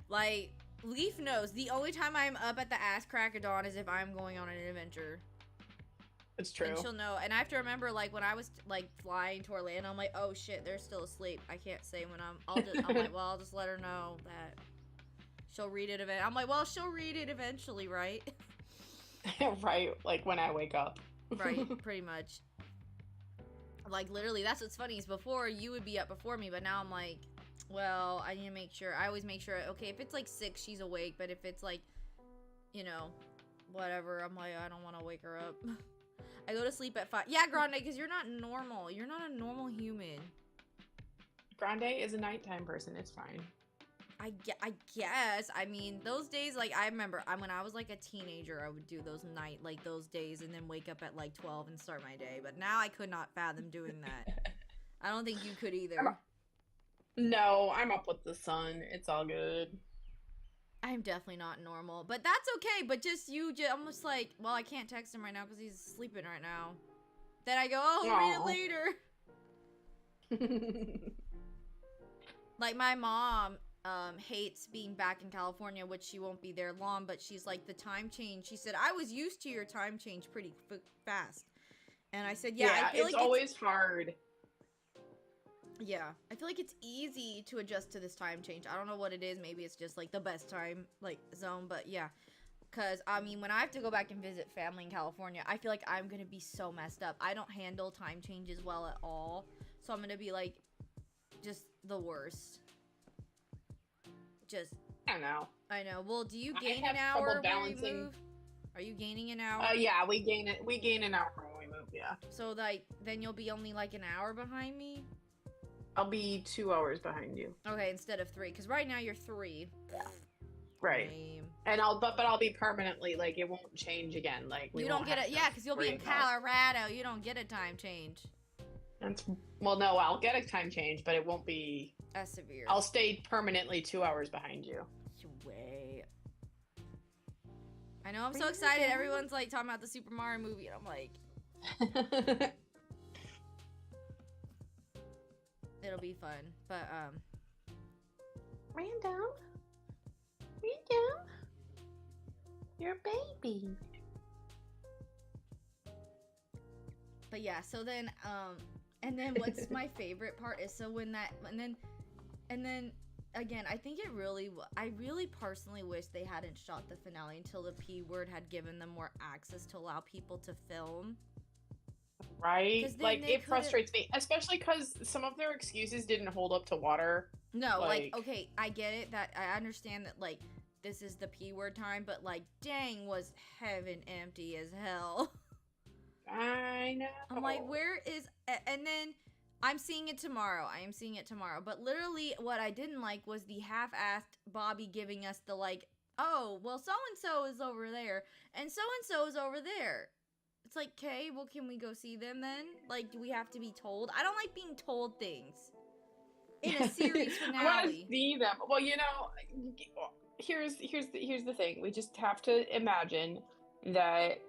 Like, Leaf knows the only time I'm up at the ass crack of dawn is if I'm going on an adventure. It's true. And she'll know. And I have to remember, like, when I was, like, flying to Orlando, I'm like, oh, shit, they're still asleep. I can't say when I'm like, well, I'll just let her know that she'll read it eventually. I'm like, well, she'll read it eventually, right? Right, like when I wake up. Right, pretty much. Like, literally, that's what's funny is before, you would be up before me, but now I'm like, well, I need to make sure. I always make sure, okay, if it's like 6, she's awake, but if it's like, you know, whatever, I'm like, I don't want to wake her up. I go to sleep at 5. Yeah, Grande, because you're not normal. You're not a normal human. Grande is a nighttime person. It's fine. I guess. I mean, those days, like, I remember when I was, like, a teenager, I would do those days and then wake up at, like, 12 and start my day. But now I could not fathom doing that. I don't think you could either. No, I'm up with the sun. It's all good. I'm definitely not normal. But that's okay. But just almost like, well, I can't text him right now because he's sleeping right now. Then I go, oh, I'll read it later. Like, my mom hates being back in California, which she won't be there long, but she's like, the time change. She said, I was used to your time change pretty fast. And I said, yeah, I feel it's like always hard. Yeah, I feel like it's easy to adjust to this time change. I don't know what it is. Maybe it's just like the best time like zone, but yeah. Cause I mean, when I have to go back and visit family in California, I feel like I'm gonna be so messed up. I don't handle time changes well at all, so I'm gonna be like, just the worst. Just I know. Well, do you gain an hour when you move? Are you gaining an hour? Yeah, we gain it. We gain an hour when we move. Yeah. So like, then you'll be only like an hour behind me. I'll be 2 hours behind you. Okay, instead of 3, because right now you're 3. Yeah. Right. Lame. And but I'll be permanently, like, it won't change again. Like, we you don't get it, yeah, because you'll be in Colorado. You don't get a time change. Well, no, I'll get a time change, but it won't be as severe. I'll stay permanently 2 hours behind you. Way. I know, I'm so excited. Everyone's like talking about the Super Mario movie, and I'm like, it'll be fun. But Random, you're a baby. But yeah, so then and then what's my favorite part is so when that and then again, I think I really personally wish they hadn't shot the finale until the P word had given them more access to allow people to film. Right? Like, it frustrates me, especially because some of their excuses didn't hold up to water. No, like, okay, I get it, that I understand that, like, this is the P word time, but, like, dang, was heaven empty as hell. I know. I'm like, where is, and then I am seeing it tomorrow, but literally what I didn't like was the half-assed Bobby giving us the, like, oh, well, so-and-so is over there, and so-and-so is over there. It's like, okay, well, can we go see them then? Like, do we have to be told? I don't like being told things in a series finale. I want to see them. Well, you know, here's the thing. We just have to imagine that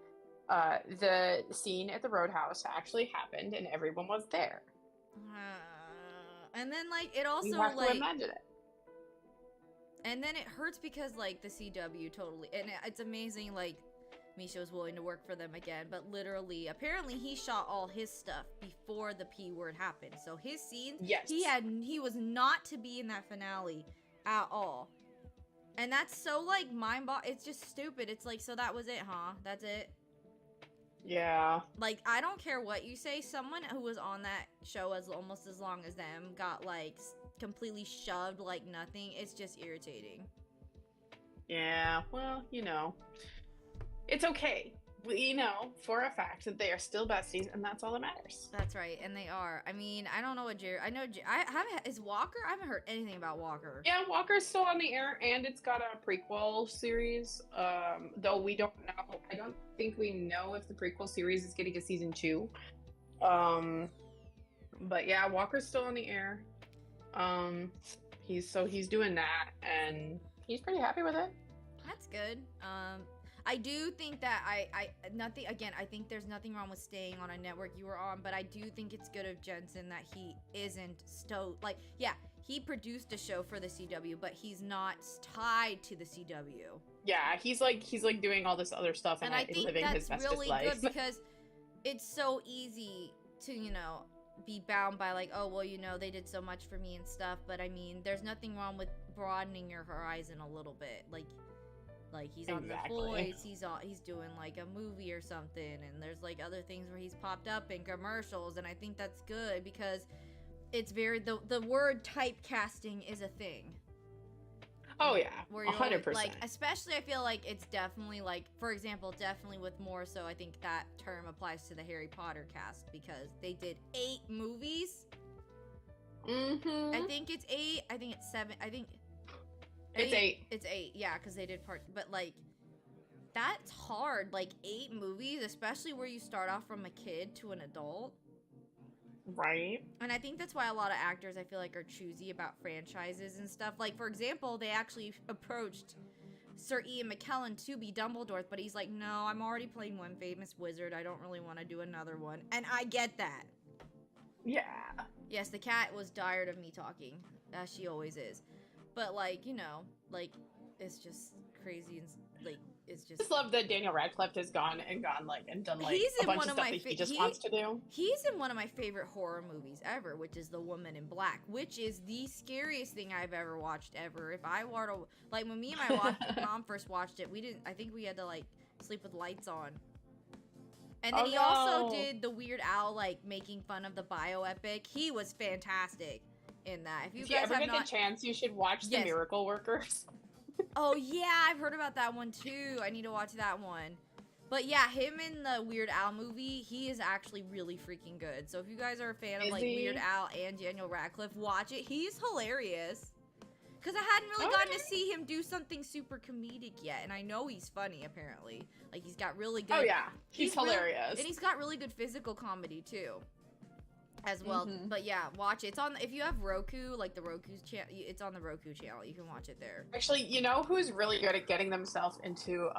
the scene at the Roadhouse actually happened and everyone was there. And then, like, it also, you have like, to imagine it. And then it hurts because, like, the CW totally, and it's amazing, like, Misha was willing to work for them again, but literally, apparently he shot all his stuff before the P word happened. So his scenes, yes, he was not to be in that finale at all. And that's so, like, it's just stupid. It's like, so that was it, huh? That's it? Yeah. Like, I don't care what you say, someone who was on that show as almost as long as them got, like, completely shoved like nothing. It's just irritating. Yeah. Well, it's okay. We know for a fact that they are still besties, and that's all that matters. That's right, and they are. I mean, I don't know what Jerry. I know. I haven't. Is Walker? I haven't heard anything about Walker. Yeah, Walker's still on the air, and it's got a prequel series. Though we don't know. I don't think we know if the prequel series is getting a season 2. But yeah, Walker's still on the air. He's doing that, and he's pretty happy with it. That's good. I do think that nothing, again, I think there's nothing wrong with staying on a network you were on, but I do think it's good of Jensen that he isn't like, yeah, he produced a show for the CW, but he's not tied to the CW. Yeah, he's like doing all this other stuff and I think living his that's bestest really life. good because it's so easy to, be bound by like, oh, well, they did so much for me and stuff, but I mean, there's nothing wrong with broadening your horizon a little bit. Like he's on The Voice, he's doing like a movie or something, and there's like other things where he's popped up in commercials, and I think that's good because it's very the word typecasting is a thing. Oh yeah, where you're 100%. Like, especially I feel like it's definitely like, for example, definitely with more so I think that term applies to the Harry Potter cast because they did 8 movies. I think it's 8. I think it's 7. I think. It's 8. It's 8, yeah, because they did part, but like, that's hard. Like 8 movies, especially where you start off from a kid to an adult. Right. And I think that's why a lot of actors, I feel like, are choosy about franchises and stuff. Like, for example, they actually approached Sir Ian McKellen to be Dumbledore, but he's like, no, I'm already playing one famous wizard. I don't really want to do another one. And I get that. Yeah. Yes, the cat was tired of me talking, as she always is. But, like, like, it's just crazy and, like, it's just... I just love that Daniel Radcliffe has gone, like, and done, like, he's a in bunch one of of stuff my that he just wants to do. He's in one of my favorite horror movies ever, which is The Woman in Black, which is the scariest thing I've ever watched ever. If I were to... Like, when me and my mom first watched it, we didn't... I think we had to, like, sleep with lights on. And then he also did the Weird Al, like, making fun of the bioepic. He was fantastic in that. If you guys ever have get the chance, you should watch The Miracle Workers. Oh yeah, I've heard about that one too. I need to watch that one. But yeah, him in the Weird Al movie, he is actually really freaking good. So if you guys are a fan of like Weird Al and Daniel Radcliffe, watch it. He's hilarious. Because I hadn't really gotten to see him do something super comedic yet, and I know he's funny apparently. Like he's got really good. Oh yeah, he's hilarious, and he's got really good physical comedy too. As well, but yeah, watch it. It's on. If you have Roku, like the Roku's channel, it's on the Roku channel. You can watch it there. Actually, you know who's really good at getting themselves into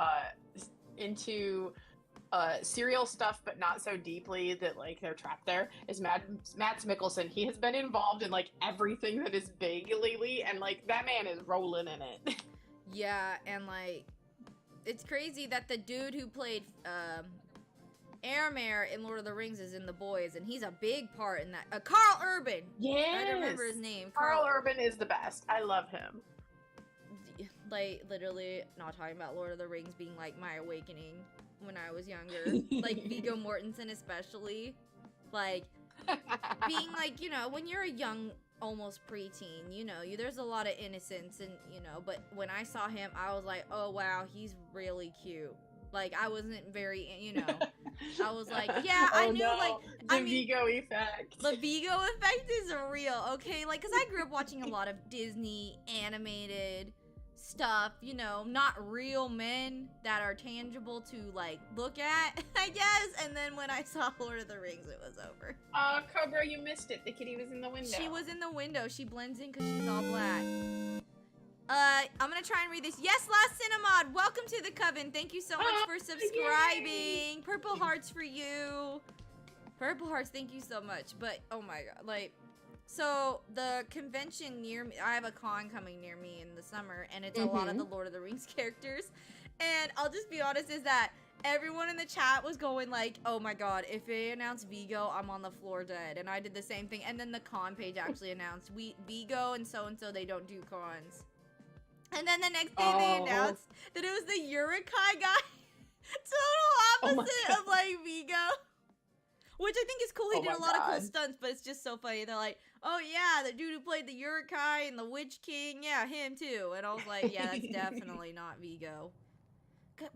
serial stuff, but not so deeply that like they're trapped there? Is Mads Mikkelsen. He has been involved in like everything that is big lately, and like that man is rolling in it. Yeah, and like it's crazy that the dude who played Aramir in Lord of the Rings is in The Boys, and he's a big part in that. Carl Urban. Yes. I don't remember his name. Carl Urban is the best. I love him. Like, literally, not talking about Lord of the Rings being, like, my awakening when I was younger. Like, Viggo Mortensen especially. Like, being, like, when you're a young, almost preteen, there's a lot of innocence, and, but when I saw him, I was like, oh, wow, he's really cute. Like, I wasn't very, I was like, yeah, I knew, like, the Vigo effect. The Vigo effect is real, okay? Like, because I grew up watching a lot of Disney animated stuff, not real men that are tangible to, like, look at, I guess. And then when I saw Lord of the Rings, it was over. Cobra, you missed it. The kitty was in the window. She was in the window. She blends in because she's all black. I'm gonna try and read this. Yes, Last Cinemod, welcome to the coven. Thank you so much for subscribing. Yay. Purple hearts for you. Purple hearts, thank you so much. But, oh my god, like, so the convention near me, I have a con coming near me in the summer, and it's a lot of the Lord of the Rings characters. And I'll just be honest, is that everyone in the chat was going like, oh my god, if they announce Vigo, I'm on the floor dead. And I did the same thing. And then the con page actually announced, Vigo and so, they don't do cons. And then the next day they announced that it was the Urukai guy. Oh my opposite God. of like Vigo. Which I think is cool. He Oh did my a lot of cool God. stunts, but it's just so funny. They're like, oh yeah, the dude who played the Urukai and the Witch King, yeah, him too. And I was like, yeah, that's definitely not Vigo.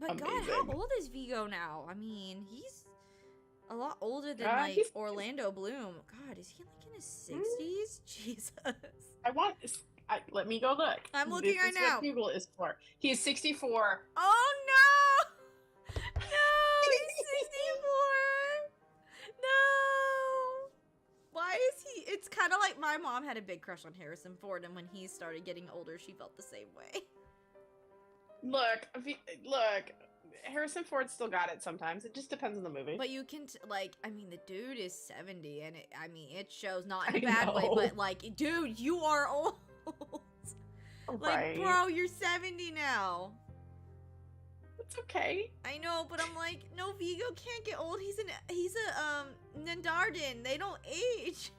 But God, how Amazing. old is Vigo now? I mean, he's a lot older than like He's Orlando Bloom. God, is he like in his 60s? Jesus. Let me go look. I'm looking right This is now. what Google is for. He is 64. Oh no! No, he's 64. No. Why is he? It's kind of like my mom had a big crush on Harrison Ford, and when he started getting older, she felt the same way. Look, Harrison Ford still got it sometimes. It just depends on the movie. But you can, I mean, the dude is 70, and it shows not in a I bad way, know. but like, dude, you are old. Like, Right. bro, you're 70 now. It's okay. I know, but I'm like, no, Vigo can't get old. He's a Nandardin. They don't age.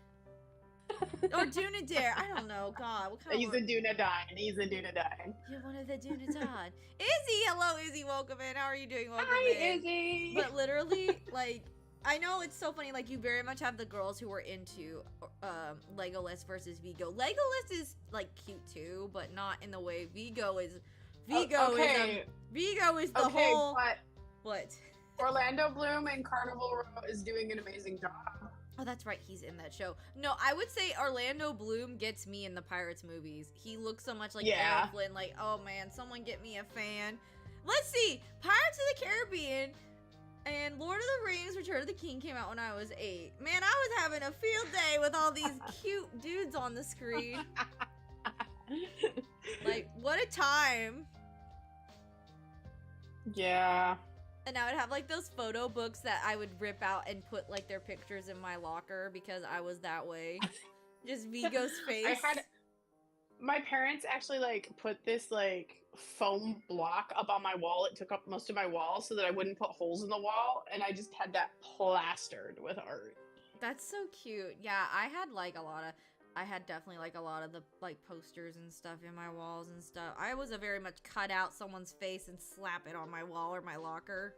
Or Dunedain. I don't know. God, what kind He's of a Dunedain. He's a Dunedain. You're one of the Dunedain. Izzy, hello, Izzy. Welcome in. How are you doing? Welcome Hi, in. Izzy. But literally, like, I know it's so funny. Like, you very much have the girls who were into Legolas versus Vigo. Legolas is like cute too, but not in the way Vigo is. Vigo is the whole. But What? Orlando Bloom and Carnival Row is doing an amazing job. Oh, that's right. He's in that show. No, I would say Orlando Bloom gets me in the Pirates movies. He looks so much like Yeah. Aaron Flynn. Like, oh man, someone get me a fan. Let's see. Pirates of the Caribbean and Lord of the Rings: Return of the King came out when I was 8. Man, I was having a field day with all these cute dudes on the screen. Like, what a time. Yeah. And I would have like those photo books that I would rip out and put like their pictures in my locker because I was that way. Just Vigo's face. My parents actually like put this like foam block up on my wall. It took up most of my wall so that I wouldn't put holes in the wall, and I just had that plastered with art. That's so cute. Yeah, I had definitely like a lot of the like posters and stuff in my walls and stuff. I was a very much cut out someone's face and slap it on my wall or my locker.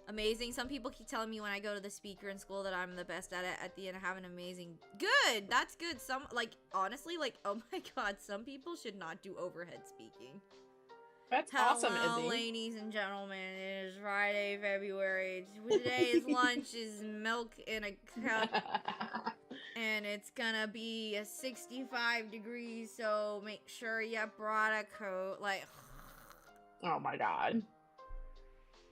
Amazing. Some people keep telling me when I go to the speaker in school that I'm the best at it. At the end, I have an amazing. Good. That's good. Some like honestly, like oh my god, some people should not do overhead speaking. That's Hello, awesome, Izzy. ladies and gentlemen. It is Friday, February. Today's lunch is milk in a cup. And it's gonna be 65 degrees, so make sure you brought a coat. Like, Oh my god.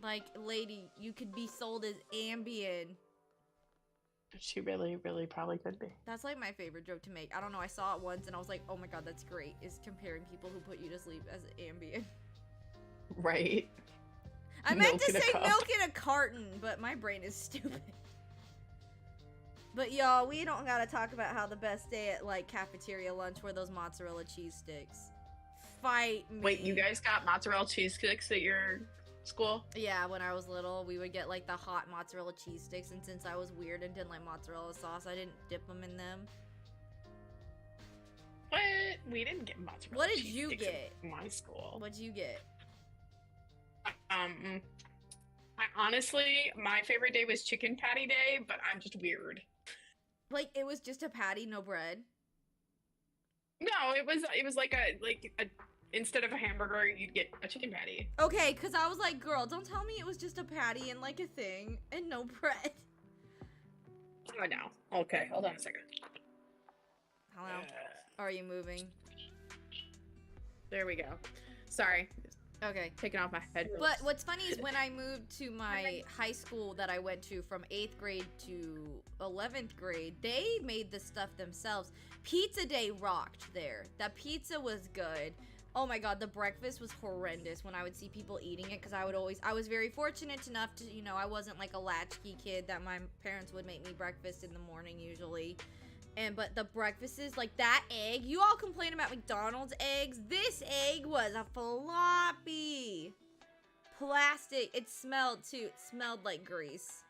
like, lady, you could be sold as Ambien. She really, really probably could be. That's like my favorite joke to make. I don't know, I saw it once and I was like, oh my god, that's great. Is comparing people who put you to sleep as Ambien. Right. I meant Milk to in a say cup. milk in a carton, but my brain is stupid. But y'all, we don't gotta talk about how the best day at like cafeteria lunch were those mozzarella cheese sticks. Fight me. Wait, you guys got mozzarella cheese sticks at your school? Yeah, when I was little, we would get like the hot mozzarella cheese sticks, and since I was weird and didn't like mozzarella sauce, I didn't dip them in them. What? We didn't get mozzarella. What did cheese you sticks get? at my school? What'd you get? I honestly, my favorite day was chicken patty day, but I'm just weird. Like it was just a patty, no bread. No, it was like a instead of a hamburger, you'd get a chicken patty. Okay, cause I was like, girl, don't tell me it was just a patty and like a thing and no bread. Oh no. Okay, hold on a second. Hello? Are you moving? There we go. Sorry, Okay. taking off my headphones. But what's funny is when I moved to my high school that I went to from 8th grade to 11th grade, they made the stuff themselves. Pizza day rocked there. That pizza was good. Oh my god, the breakfast was horrendous when I would see people eating it because I was very fortunate enough to, you know, I wasn't like a latchkey kid that my parents would make me breakfast in the morning usually. But the breakfast is like that egg. You all complain about McDonald's eggs. This egg was a floppy plastic. It smelled too. It smelled like grease.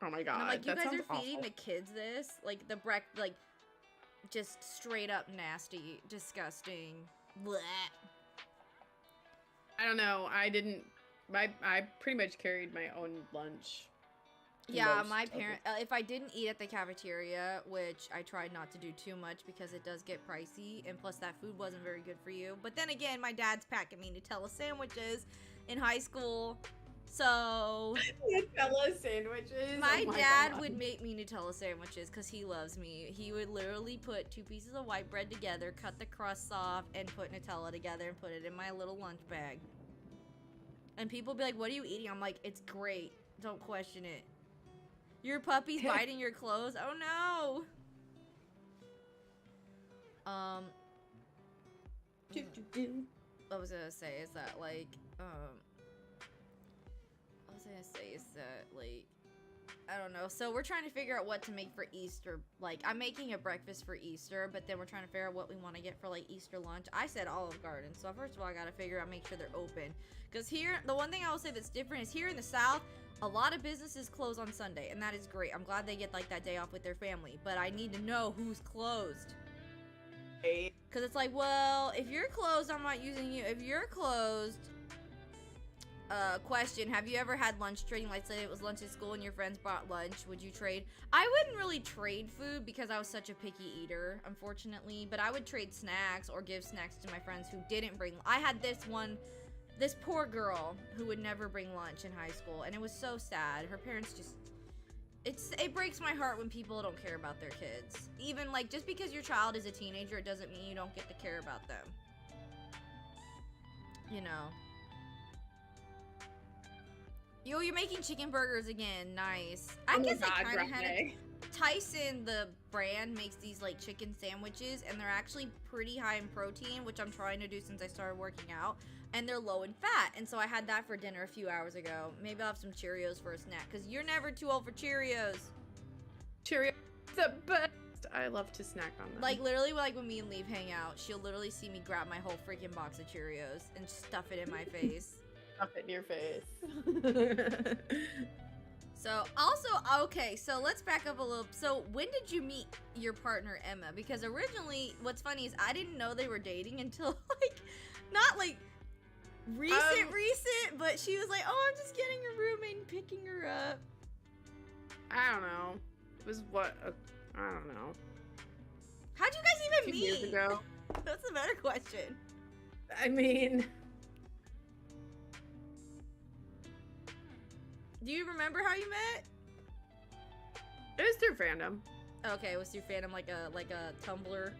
Oh my And god, I'm like, you that guys sounds are feeding awful. the kids this? Like the like just straight up nasty, disgusting. Blech. I don't know. I didn't I pretty much carried my own lunch. Yeah, most my of the- parent. If I didn't eat at the cafeteria, which I tried not to do too much because it does get pricey, and plus that food wasn't very good for you. But then again, my dad's packing me Nutella sandwiches in high school, so Nutella sandwiches. my Oh my dad God. would make me Nutella sandwiches because he loves me. He would literally put 2 pieces of white bread together, cut the crusts off, and put Nutella together and put it in my little lunch bag. And people be like, "What are you eating?" I'm like, "It's great. Don't question it." Your puppy's biting your clothes? Oh no! What was I gonna say is that, like, what was I gonna say is that, like, I don't know. So we're trying to figure out what to make for Easter. Like, I'm making a breakfast for Easter, but then we're trying to figure out what we want to get for, like, Easter lunch. I said Olive Garden, so first of all, I gotta figure out, make sure they're open. Because here, the one thing I will say that's different is here in the South, a lot of businesses close on Sunday, and that is great. I'm glad they get, like, that day off with their family, but I need to know who's closed. Because it's like, well, if you're closed, I'm not using you. If you're closed, question, have you ever had lunch trading? Like, say it was lunch at school and your friends brought lunch, would you trade? I wouldn't really trade food because I was such a picky eater, unfortunately, but I would trade snacks or give snacks to my friends who didn't bring. I had this poor girl who would never bring lunch in high school, and it was so sad. Her parents just, it breaks my heart when people don't care about their kids. Even, like, just because your child is a teenager, it doesn't mean you don't get to care about them. You know. Yo, you're making chicken burgers again. Nice. I guess I kind of had it. Tyson, the brand, makes these, like, chicken sandwiches, and they're actually pretty high in protein, which I'm trying to do since I started working out, and they're low in fat, and so I had that for dinner a few hours ago. Maybe I'll have some Cheerios for a snack, because you're never too old for Cheerios. Cheerios, the best. I love to snack on them. Like, literally, like, when me and Leave hang out, she'll literally see me grab my whole freaking box of Cheerios and stuff it in my face. Stuff it in your face. So, also, okay, so let's back up a little. So, when did you meet your partner, Emma? Because originally, what's funny is I didn't know they were dating until, like, not, like, recent, but she was like, oh, I'm just getting a roommate and picking her up. I don't know. It was what? I don't know. How'd you guys even meet? Years ago. That's a better question. I mean... Do you remember how you met? It was through fandom. Okay, it was through fandom, like a Tumblr.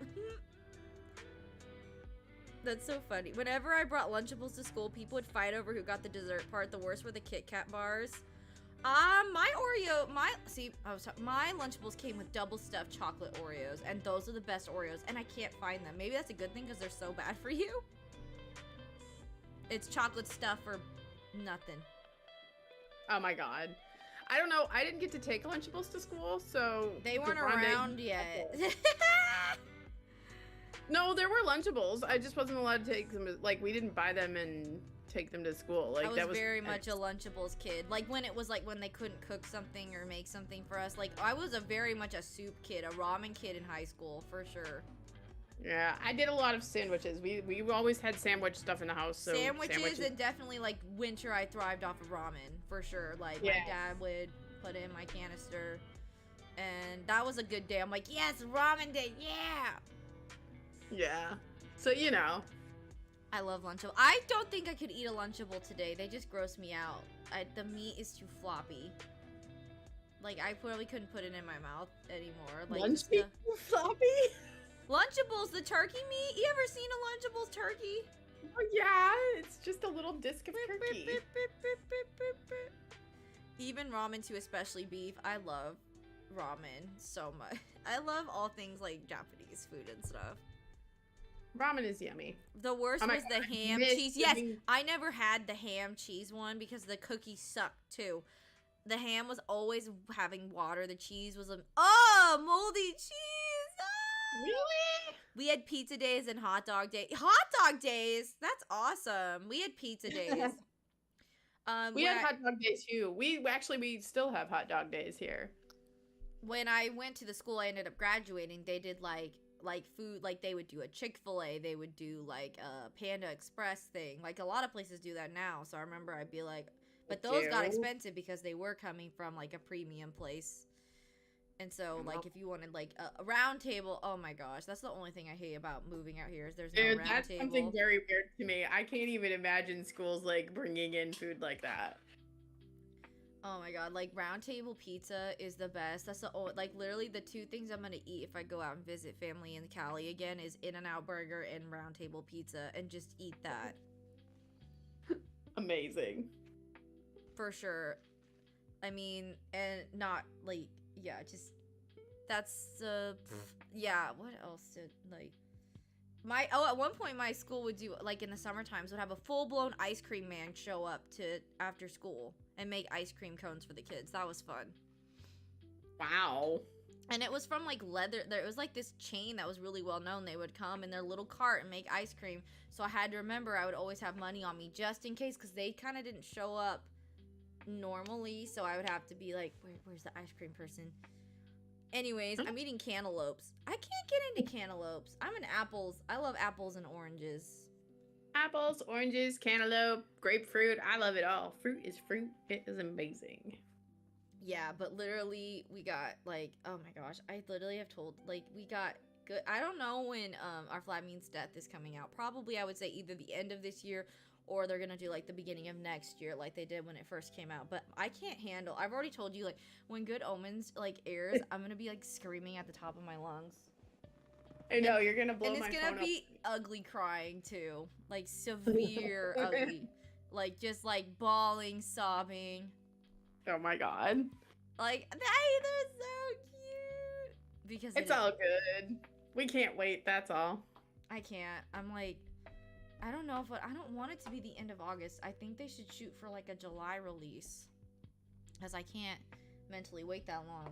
That's so funny. Whenever I brought Lunchables to school, people would fight over who got the dessert part. The worst were the Kit Kat bars. My Lunchables came with double stuffed chocolate Oreos, and those are the best Oreos, and I can't find them. Maybe that's a good thing because they're so bad for you. It's chocolate stuff for nothing. Oh my god. I don't know. I didn't get to take Lunchables to school, so... They weren't around yet. No, there were Lunchables. I just wasn't allowed to take them. Like, we didn't buy them and take them to school. Like, I was very much a Lunchables kid. Like, when it was, like, when they couldn't cook something or make something for us. Like, I was very much a soup kid, a ramen kid in high school, for sure. Yeah, I did a lot of sandwiches. We always had sandwich stuff in the house. So sandwiches and definitely, like, winter I thrived off of ramen, for sure. Like, my dad would put it in my canister, and that was a good day. I'm like, yes, ramen day, yeah! Yeah. So, you know. I love Lunchable. I don't think I could eat a Lunchable today. They just gross me out. The meat is too floppy. Like, I probably couldn't put it in my mouth anymore. Like, Lunch meat too floppy? Lunchables, the turkey meat? You ever seen a Lunchables turkey? Oh, yeah. It's just a little disc of turkey. Even ramen too, especially beef. I love ramen so much. I love all things like Japanese food and stuff. Ramen is yummy. The worst was the ham cheese. Yes, I never had the ham cheese one because the cookies sucked too. The ham was always having water. The cheese was moldy cheese. Ah! Really? We had pizza days and hot dog days. Hot dog days? That's awesome. We had pizza days. We had hot dog days too. We still have hot dog days here. when I went to the school I ended up graduating, they did like food, like they would do a Chick-fil-A, they would do like a Panda Express thing. Like a lot of places do that now. So I remember I'd be like, but those got expensive because they were coming from like a premium place. And so like if you wanted like a round table, oh my gosh, that's the only thing I hate about moving out here is there's no round that's table. something very weird to me. I can't even imagine schools like bringing in food like that. Oh my god, like round table pizza is the best. That's the only, like literally the two things I'm gonna eat if I go out and visit family in Cali again is In-N-Out Burger and round table pizza, and just eat that. Amazing. For sure. I mean, and not like, yeah, just that's yeah, what else did like at one point my school would do, like in the summer times, would have a full-blown ice cream man show up to after school and make ice cream cones for the kids. That was fun. Wow. And it was from like leather. There was like this chain that was really well known. They would come in their little cart and make ice cream. So I had to remember I would always have money on me just in case, because they kind of didn't show up normally. So I would have to be like, where's the ice cream person? Anyways, I'm eating cantaloupes. I can't get into cantaloupes. I'm an apples. I love apples and oranges. Apples, oranges, cantaloupe, grapefruit. I love it all. Fruit is fruit. It is amazing. Yeah, but literally we got like, oh my gosh, I literally have told, like, we got good. I don't know when our Flat Means Death is coming out. Probably I would say either the end of this year or they're gonna do like the beginning of next year like they did when it first came out. But I can't handle, I've already told you, like when Good Omens like airs, I'm gonna be like screaming at the top of my lungs. I know, you're gonna blow my phone up. And it's gonna be ugly crying too, like severe ugly, like just like bawling, sobbing. Oh my god. Like, they're so cute. Because it's all good. We can't wait, that's all. I can't. I'm like, I don't know if I don't want it to be the end of August. I think they should shoot for like a July release, because I can't mentally wait that long.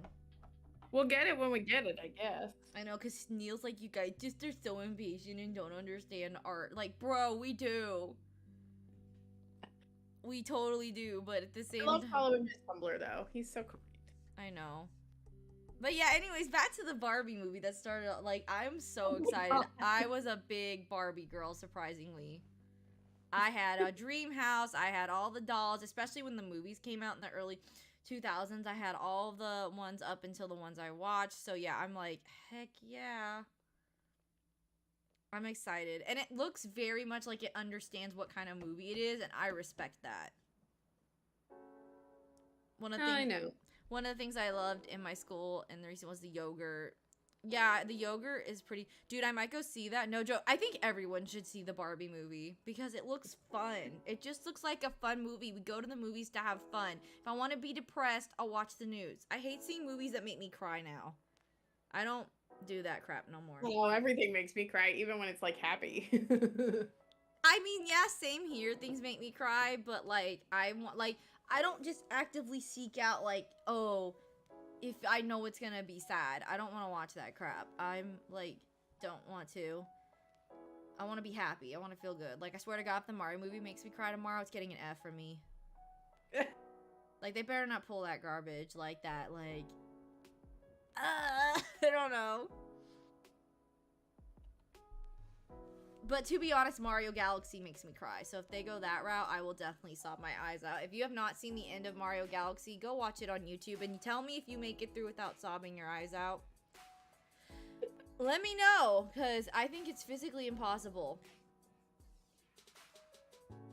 We'll get it when we get it, I guess. I know, because Neil's like, you guys just are so impatient and don't understand art. Like, bro, we do. We totally do, but at the same time... I love following his Tumblr, though. He's so kind. I know. But yeah, anyways, back to the Barbie movie that started, like, I'm so excited. I was a big Barbie girl, surprisingly. I had a dream house. I had all the dolls, especially when the movies came out in the early 2000s. I had all the ones up until the ones I watched. So yeah, I'm like, heck yeah. I'm excited. And it looks very much like it understands what kind of movie it is, and I respect that. I know. One of the things I loved in my school, and the reason was the yogurt. Yeah, the yogurt is pretty... Dude, I might go see that. No joke. I think everyone should see the Barbie movie because it looks fun. It just looks like a fun movie. We go to the movies to have fun. If I want to be depressed, I'll watch the news. I hate seeing movies that make me cry now. I don't do that crap no more. Well, everything makes me cry, even when it's, like, happy. I mean, yeah, same here. Things make me cry, but, like, I don't just actively seek out, like, oh, if I know it's gonna be sad. I don't want to watch that crap. I'm, like, don't want to. I want to be happy. I want to feel good. Like, I swear to God, if the Mario movie makes me cry tomorrow, it's getting an F from me. Like, they better not pull that garbage like that, like... I don't know. But to be honest, Mario Galaxy makes me cry. So if they go that route, I will definitely sob my eyes out. If you have not seen the end of Mario Galaxy, go watch it on YouTube and tell me if you make it through without sobbing your eyes out. Let me know, because I think it's physically impossible.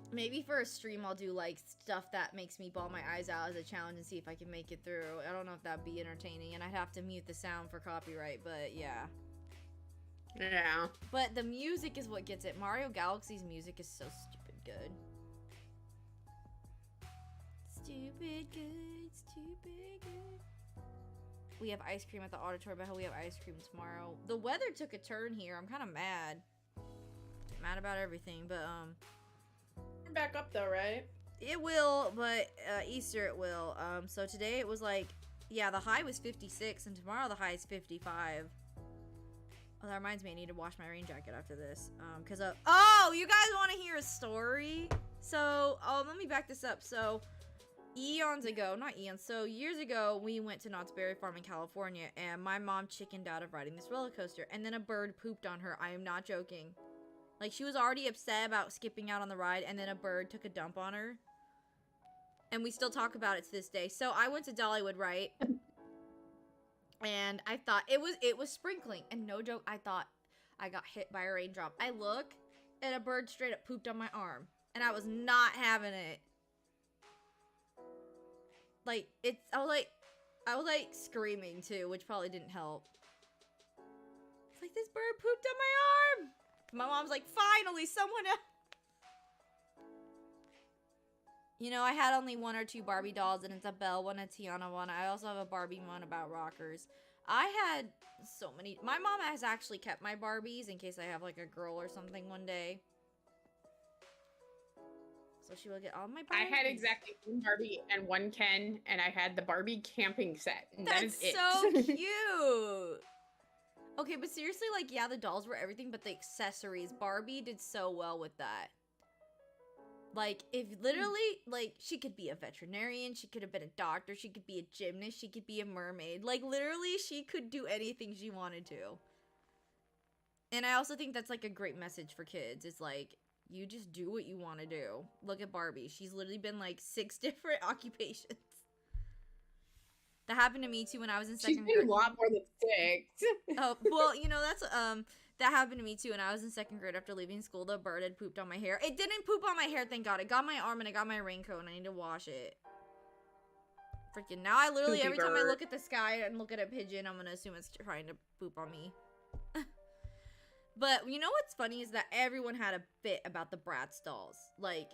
Maybe for a stream, I'll do, like, stuff that makes me bawl my eyes out as a challenge and see if I can make it through. I don't know if that'd be entertaining, and I'd have to mute the sound for copyright, but yeah. Yeah. But the music is what gets it. Mario Galaxy's music is so stupid good. Stupid good, stupid good. We have ice cream at the auditorium, but we have ice cream tomorrow. The weather took a turn here. I'm kind of mad. Mad about everything, but, We're back up, though, right? It will, but Easter it will. So today it was like, yeah, the high was 56, and tomorrow the high is 55. Oh, that reminds me, I need to wash my rain jacket after this. Because oh, you guys want to hear a story? So, let me back this up. So, eons ago, not eons, so years ago, we went to Knott's Berry Farm in California, and my mom chickened out of riding this roller coaster, and then a bird pooped on her. I am not joking. Like, she was already upset about skipping out on the ride, and then a bird took a dump on her. And we still talk about it to this day. So I went to Dollywood, right? And I thought it was sprinkling, and no joke, I thought I got hit by a raindrop. I look, and a bird straight up pooped on my arm, and I was not having it. Like, I was like screaming too, which probably didn't help. It's like, this bird pooped on my arm. My mom's like, finally, someone else. You know, I had only 1 or 2 Barbie dolls, and it's a Belle one, a Tiana one. I also have a Barbie one about rockers. I had so many. My mom has actually kept my Barbies in case I have like a girl or something one day. So she will get all my Barbies. I had exactly 1 Barbie and 1 Ken, and I had the Barbie camping set. And That's that is it. so cute. Okay, but seriously, like, yeah, the dolls were everything, but the accessories, Barbie did so well with that. Like, if literally, like, she could be a veterinarian, she could have been a doctor, she could be a gymnast, she could be a mermaid. Like, literally, she could do anything she wanted to. And I also think that's, like, a great message for kids. It's like, you just do what you want to do. Look at Barbie. She's literally been, like, 6 different occupations. That happened to me, too, when I was in second grade. She's been a lot more than 6. Oh, well, you know, that's, that happened to me, too, when I was in second grade after leaving school. The bird had pooped on my hair. It didn't poop on my hair, thank God. It got my arm and it got my raincoat, and I need to wash it. Freaking, now I literally, every time I look at the sky and look at a pigeon, I'm gonna assume it's trying to poop on me. But, you know what's funny is that everyone had a bit about the Bratz dolls. Like,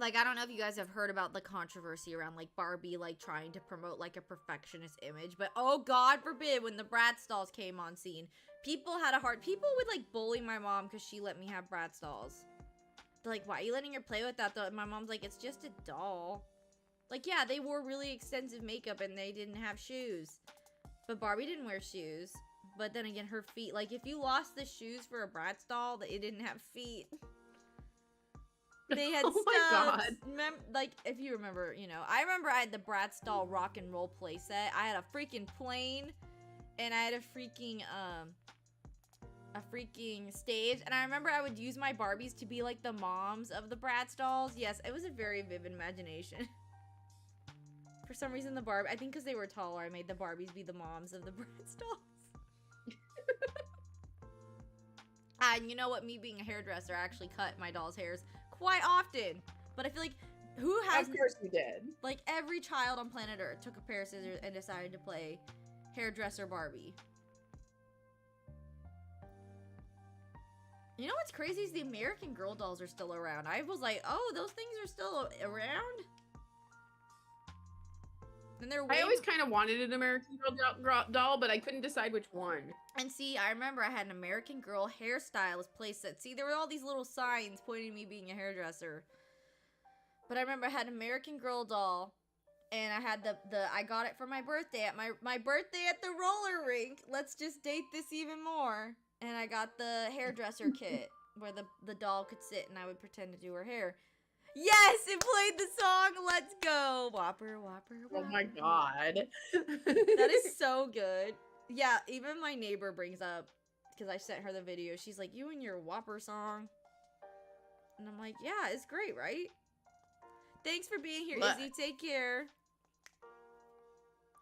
I don't know if you guys have heard about the controversy around, like, Barbie, like, trying to promote, like, a perfectionist image. But, oh, God forbid, when the Bratz dolls came on scene, people would, like, bully my mom because she let me have Bratz dolls. They're like, why are you letting her play with that? My mom's like, it's just a doll. Like, yeah, they wore really extensive makeup and they didn't have shoes. But Barbie didn't wear shoes. But then again, her feet, like, if you lost the shoes for a Bratz doll, it didn't have feet. They had stubs. My God. Like, if you remember, you know, I remember I had the Bratz doll rock and roll playset. I had a freaking plane, and I had a freaking stage. And I remember I would use my Barbies to be like the moms of the Bratz dolls. Yes, it was a very vivid imagination. For some reason, I think because they were taller, I made the Barbies be the moms of the Bratz dolls. And you know what? Me being a hairdresser, I actually cut my doll's hairs quite often. But I feel like, who has... Of course you did. Like, every child on planet Earth took a pair of scissors and decided to play hairdresser Barbie. You know what's crazy is the American Girl dolls are still around. I was like, oh, those things are still around? And I always kind of wanted an American Girl doll, but I couldn't decide which one. And see, I remember I had an American Girl hairstylist playset. See, there were all these little signs pointing to me being a hairdresser. But I remember I had an American Girl doll, and I had I got it for my birthday at my birthday at the roller rink. Let's just date this even more. And I got the hairdresser kit where the doll could sit and I would pretend to do her hair. Yes, it played the song. Let's go. Whopper, whopper, whopper. Oh my God. That is so good. Yeah, even my neighbor brings up, because I sent her the video, she's like, you and your Whopper song. And I'm like, yeah, it's great, right? Thanks for being here, Izzy. Take care.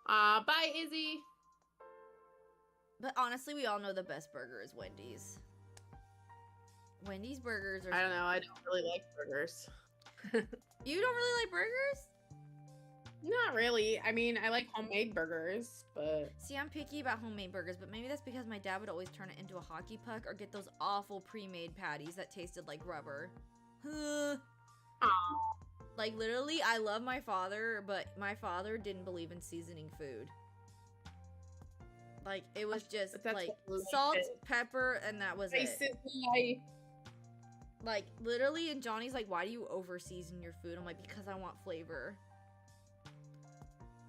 Bye, Izzy. But honestly, we all know the best burger is Wendy's. Wendy's burgers are... I don't know. I don't really like burgers. You don't really like burgers? Not really. I mean, I like homemade burgers, but... See, I'm picky about homemade burgers, but maybe that's because my dad would always turn it into a hockey puck or get those awful pre-made patties that tasted like rubber. Like, literally, I love my father, but my father didn't believe in seasoning food. Like, it was just, like, salt, pepper, and that was it. Like, literally, and Johnny's like, why do you over-season your food? I'm like, because I want flavor.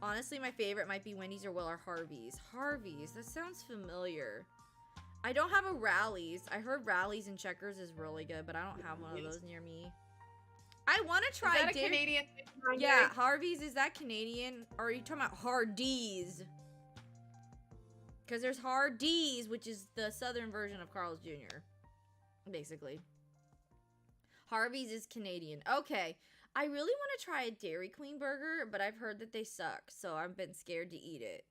Honestly, my favorite might be Wendy's or Harvey's. Harvey's, that sounds familiar. I don't have a Rally's. I heard Rally's and Checkers is really good, but I don't have one of those near me. I want to Is try that a Canadian thing, Kanye? Yeah, Harvey's, is that Canadian? Or are you talking about Hardee's? Because there's Hardee's, which is the southern version of Carl's Jr., basically. Harvey's is Canadian. Okay. I really want to try a Dairy Queen burger, but I've heard that they suck, so I've been scared to eat it.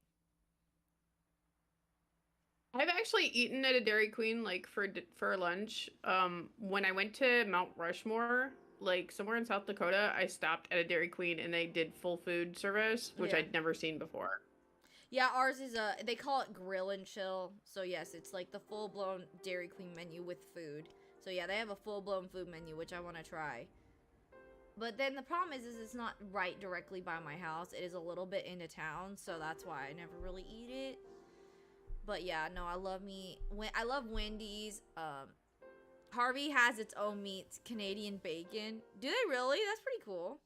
I've actually eaten at a Dairy Queen like for lunch. When I went to Mount Rushmore, like somewhere in South Dakota, I stopped at a Dairy Queen and they did full food service, which Yeah. I'd never seen before. Yeah, ours is they call it grill and chill. So yes, it's like the full-blown Dairy Queen menu with food. So yeah, they have a full-blown food menu, which I want to try. But then the problem is it's not right directly by my house. It is a little bit into town, so that's why I never really eat it. But yeah, no, I love Wendy's. Harvey has its own meats, Canadian bacon. Do they really? That's pretty cool.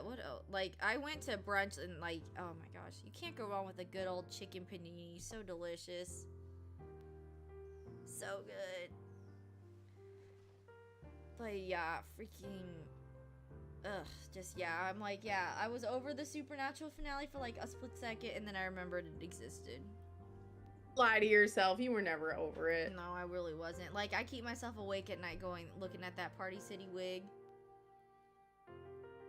What else? Like, I went to brunch and like, oh my gosh, you can't go wrong with a good old chicken panini. So delicious. So good. But yeah, freaking, just yeah, I'm like, yeah, I was over the Supernatural finale for like a split second and then I remembered it existed. Lie to yourself, you were never over it. No, I really wasn't. Like, I keep myself awake at night looking at that Party City wig.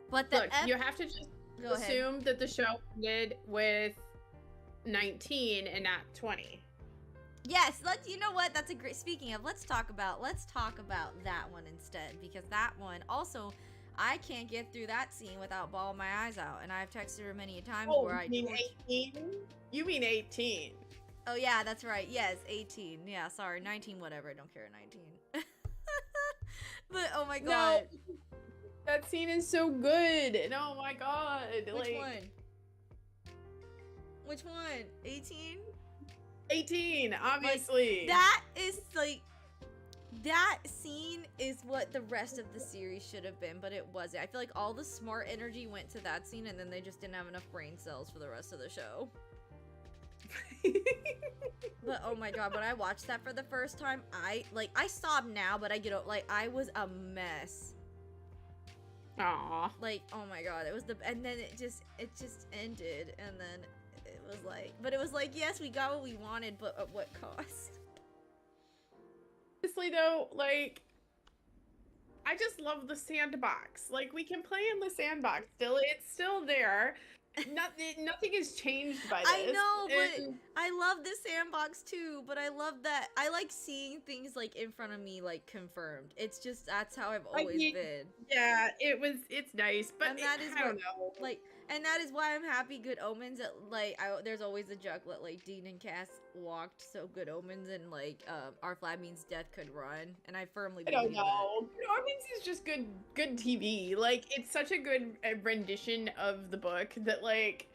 But the Look, you have to just assume that the show ended with 19 and not 20. Yes, you know what? That's a great, speaking of, let's talk about that one instead, because that one also, I can't get through that scene without bawling my eyes out, and I've texted her many a times where you mean 18? You mean 18. Oh yeah, that's right. Yes, 18. Yeah, sorry, 19, whatever. I don't care, 19. But oh my god. No, that scene is so good. And oh my god. Which one? Which one? 18? 18, obviously. Like, that is like, that scene is what the rest of the series should have been, but it wasn't. I feel like all the smart energy went to that scene, and then they just didn't have enough brain cells for the rest of the show. But oh my god, when I watched that for the first time, I sob now, but I was a mess. Aww. Like, oh my god, and then it just ended, and then it was like, but it was like, yes, we got what we wanted, but at what cost? Honestly though, like, I just love the sandbox. Like, we can play in the sandbox still. It's still there. Nothing has changed by this. I know, but I love the sandbox too, but I love that I like seeing things like in front of me, like confirmed. It's just, that's how I've always been. Yeah, it's nice, but and that is I don't know. Like, and that is why I'm happy Good Omens, that like there's always a joke that like Dean and Cass walked, so Good Omens and like Our Flag Means Death could run, and I firmly believe I don't know. Good Omens is just good TV. Like, it's such a good rendition of the book that like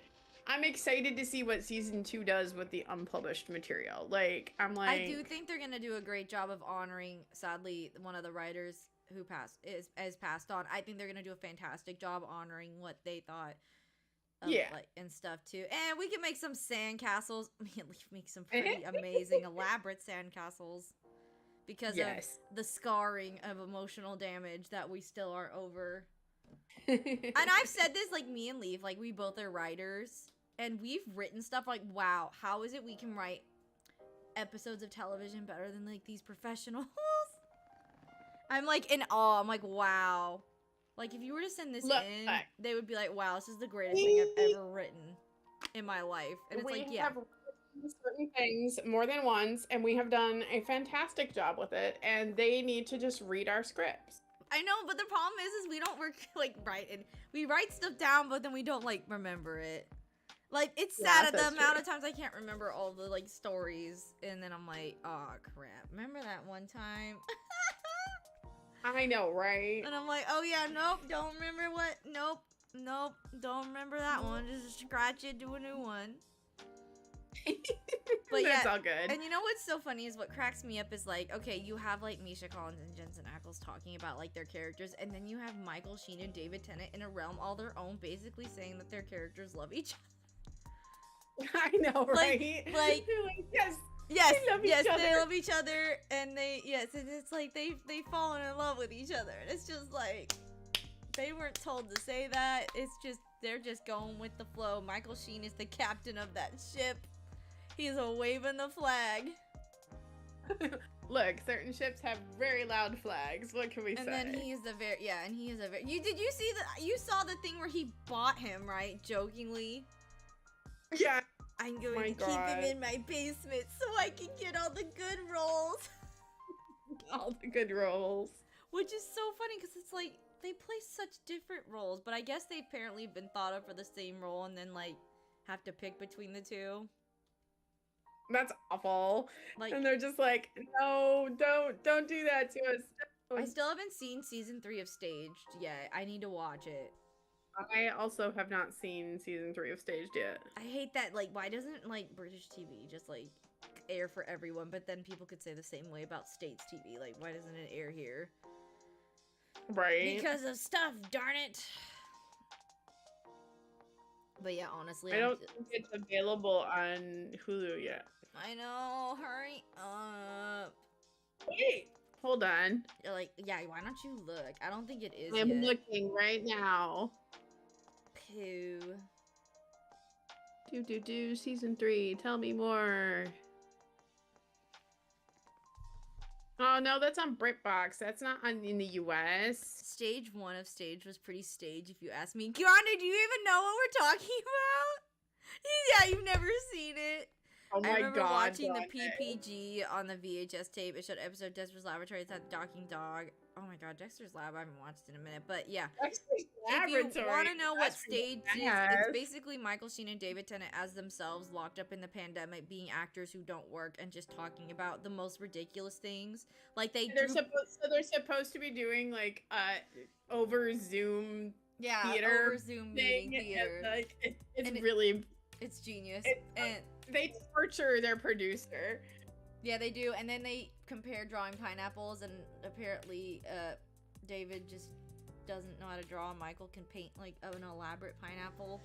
I'm excited to see what season 2 does with the unpublished material. Like, I'm like, I do think they're gonna do a great job of honoring, sadly, one of the writers who passed on. I think they're gonna do a fantastic job honoring what they thought. Yeah, like, and stuff too, and we can make some sandcastles. Make some pretty amazing, elaborate sandcastles, because of the scarring of emotional damage that we still are over. And I've said this, like, me and Leaf, like, we both are writers, and we've written stuff like, wow, how is it we can write episodes of television better than like these professionals? I'm like in awe. I'm like, wow. Like, if you were to send this in, they would be like, wow, this is the greatest thing I've ever written in my life. And it's like, yeah. We have written certain things more than once, and we have done a fantastic job with it, and they need to just read our scripts. I know, but the problem is we don't work, like, we write stuff down, but then we don't, like, remember it. Like, it's sad at the amount of times I can't remember all the, like, stories, and then I'm like, oh, crap. Remember that one time? I know, right? And I'm like, oh yeah, nope, don't remember what, nope, don't remember that one. Just scratch it, do a new one. But That's all good. And you know what's so funny is what cracks me up is like, okay, you have like Misha Collins and Jensen Ackles talking about like their characters, and then you have Michael Sheen and David Tennant in a realm all their own, basically saying that their characters love each other. I know, right? Like, yes, Yes, They love each yes, they other. love each other, and it's like they've fallen in love with each other, and it's just like they weren't told to say that. It's just they're just going with the flow. Michael Sheen is the captain of that ship. He's a waving the flag. Look, certain ships have very loud flags. What can we say? And then he is a very you saw the thing where he bought him, right? Jokingly. Yeah. I'm going to keep him in my basement so I can get all the good roles. All the good roles. Which is so funny because it's like they play such different roles, but I guess they apparently been thought of for the same role and then like have to pick between the two. That's awful. Like, And they're just like, no, don't do that to us. I still haven't seen season 3 of Staged yet. I need to watch it. I also have not seen season 3 of Staged yet. I hate that. Like, why doesn't like British TV just like air for everyone? But then people could say the same way about States TV. Like, why doesn't it air here? Right. Because of stuff, darn it. But yeah, honestly, I don't think it's available on Hulu yet. I know. Hurry up. Wait, hold on. You're like, yeah, why don't you look? I don't think it is I'm yet. looking right now. Pooh. Season 3. Tell me more. Oh no, that's on BritBox. That's not on in the US. Stage 1 of Stage was pretty stage, if you ask me. Granda, do you even know what we're talking about? Yeah, you've never seen it. Oh my I remember god. watching the Grande. PPG on the VHS tape. It showed episode Dexter's Laboratory. It's that docking dog. Oh my god, Dexter's Lab. I haven't watched it in a minute, but yeah. Dexter's If you Laboratory. want to know what That's Stage is, bad. it's basically Michael Sheen and David Tennant as themselves, locked up in the pandemic, being actors who don't work and just talking about the most ridiculous things. Like They're supposed to be doing like over Zoom theater over Zoom meeting thing. theater. And, like And really it's genius. it- And they torture their producer. yeah, they do. And then they compare drawing pineapples, and apparently David just doesn't know how to draw. Michael can paint like an elaborate pineapple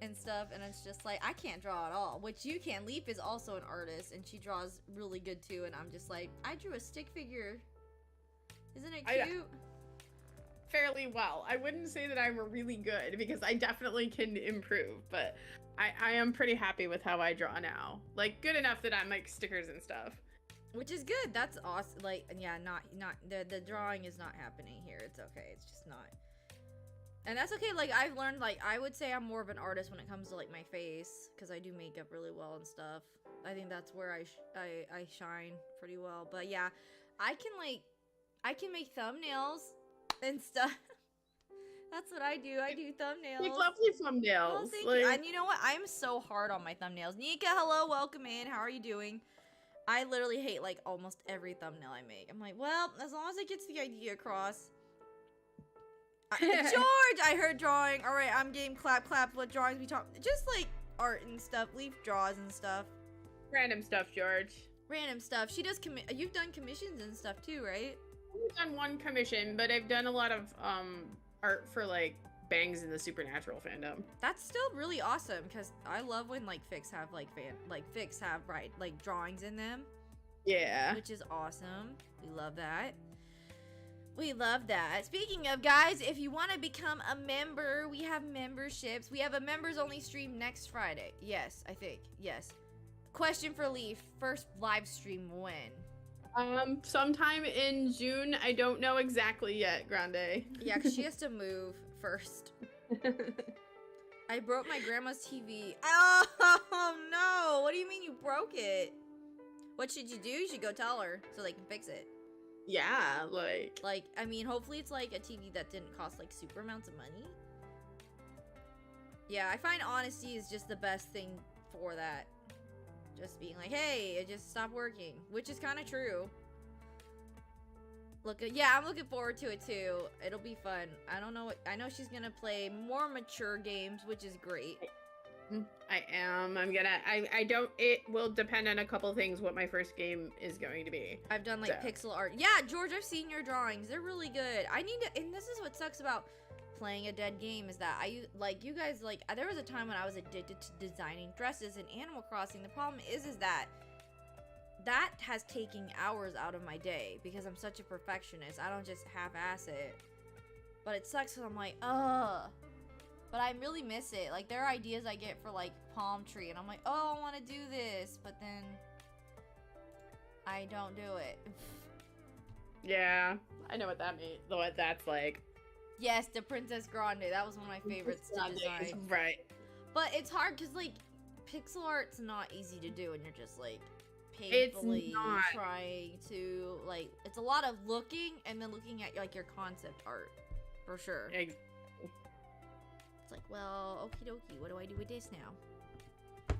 and stuff, and it's just like, I can't draw at all, which you can. Leaf is also an artist, and she draws really good too, and I'm just like, I drew a stick figure. Isn't it cute? Fairly well. I wouldn't say that I'm really good because I definitely can improve, but I am pretty happy with how I draw now. Like, good enough that I make stickers and stuff. Which is good. That's awesome. Like, yeah, not the drawing is not happening here. It's okay. It's just not. And that's okay. Like, I've learned, like, I would say I'm more of an artist when it comes to like my face, because I do makeup really well and stuff. I think that's where I shine pretty well. But yeah, I can make thumbnails and stuff. That's what I do. I do thumbnails. Make lovely thumbnails. Oh, thank you. And you know what? I'm so hard on my thumbnails. Nika, hello, welcome in. How are you doing? I literally hate like almost every thumbnail I make. I'm like, well, as long as it gets the idea across. George, I heard drawing. All right, I'm game. Clap, clap. What drawings we talk? Just like art and stuff. Leaf draws and stuff. Random stuff, George. Random stuff. She does. You've done commissions and stuff too, right? I've done one commission, but I've done a lot of art for like bangs in the supernatural fandom. That's still really awesome, because I love when like fics have like like drawings in them. Yeah. Which is awesome. We love that. We love that. Speaking of, guys, if you want to become a member, we have memberships. We have a members only stream next Friday. Yes, I think. Yes. Question for Leaf. First live stream when? Sometime in June. I don't know exactly yet, Grande. Yeah, because she has to move first. I broke my grandma's TV. Oh, no. What do you mean you broke it? What should you do? You should go tell her so they can fix it. Yeah, like, I mean, hopefully it's like a TV that didn't cost like super amounts of money. Yeah, I find honesty is just the best thing for that. Just being like, hey, it just stopped working, which is kind of true. Yeah, I'm looking forward to it too. It'll be fun. I don't know. I know she's gonna play more mature games, which is great. I am. I don't. It will depend on a couple things what my first game is going to be. I've done like pixel art. Yeah, George, I've seen your drawings. They're really good. I need to, and this is what sucks about playing a dead game is that like you guys like there was a time when I was addicted to designing dresses in Animal Crossing. The problem is that has taken hours out of my day because I'm such a perfectionist. I don't just half-ass it. But it sucks because I'm like, ugh. But I really miss it. Like, there are ideas I get for, like, palm tree. And I'm like, oh, I want to do this. But then I don't do it. Yeah. I know what that means. What that's like. Yes, the Princess Grande. That was one of my favorites to design. Right. But it's hard because, like, pixel art's not easy to do. And you're just, like, painfully trying to, like, it's a lot of looking and then looking at, like, your concept art. For sure. Exactly. It's like, well, okie dokie, what do I do with this now?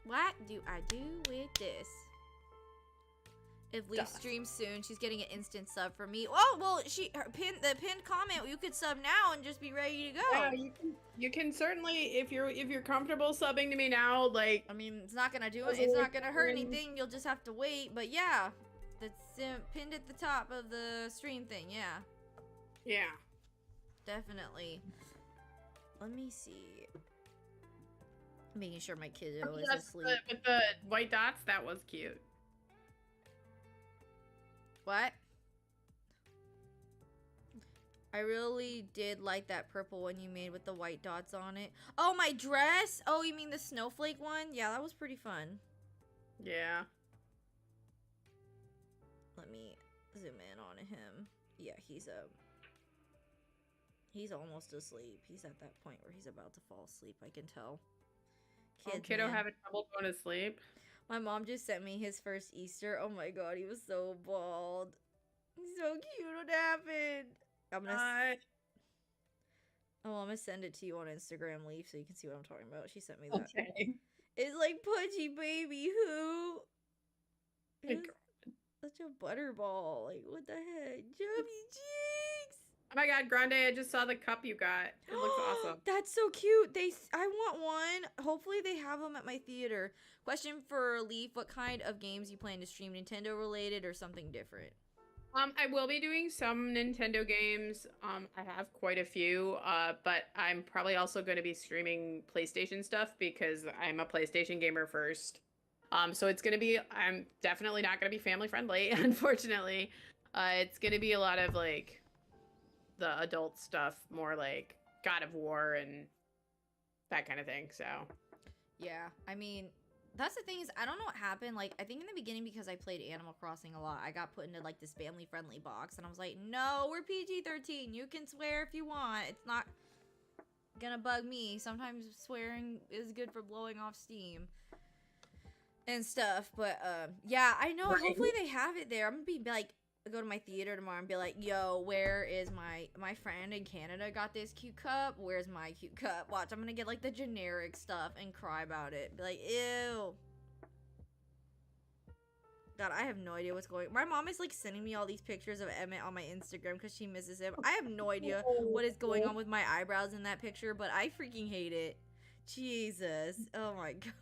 What do I do with this? If Leaf streams soon, she's getting an instant sub from me. Oh, well, the pinned comment, you could sub now and just be ready to go. Yeah, you can certainly, if you're comfortable subbing to me now, like. I mean, it's not gonna do it. It's not gonna hurt anything. You'll just have to wait. But yeah, that's pinned at the top of the stream thing. Yeah. Yeah. Definitely. Let me see. Making sure my kiddo is asleep. With the white dots, that was cute. What? I really did like that purple one you made with the white dots on it. Oh, my dress? Oh, you mean the snowflake one? Yeah, that was pretty fun. Yeah. Let me zoom in on him. Yeah, he's almost asleep. He's at that point where he's about to fall asleep, I can tell. Kiddo having trouble going to sleep? My mom just sent me his first Easter. Oh my god, he was so bald. He's so cute. What happened? I'm gonna send it to you on Instagram, Leaf, so you can see what I'm talking about. She sent me that. Okay. It's like Pudgy Baby Who. Such a butterball. Like, what the heck? Chubby cheeks. Oh my god, Grande, I just saw the cup you got. It looks awesome. That's so cute. I want one. Hopefully they have them at my theater. Question for Leaf, what kind of games you plan to stream? Nintendo related or something different? I will be doing some Nintendo games. I have quite a few, but I'm probably also going to be streaming PlayStation stuff because I'm a PlayStation gamer first. So it's going to be, I'm definitely not going to be family friendly, unfortunately. It's going to be a lot of like the adult stuff, more like God of War and that kind of thing. So yeah, I mean, that's the thing is, I don't know what happened. Like, I think in the beginning, because I played Animal Crossing a lot, I got put into like this family friendly box, and I was like, no, we're PG-13. You can swear if you want. It's not gonna bug me. Sometimes swearing is good for blowing off steam and stuff. But yeah, I know. Right. Hopefully they have it there. I'm gonna be like, go to my theater tomorrow and be like, yo, where is my friend in Canada got this cute cup? Where's my cute cup? Watch, I'm gonna get like the generic stuff and cry about it. Be like, ew. God, I have no idea what's going on. My mom is like sending me all these pictures of Emmett on my Instagram because she misses him. I have no idea what is going on with my eyebrows in that picture, but I freaking hate it. Jesus. Oh my god.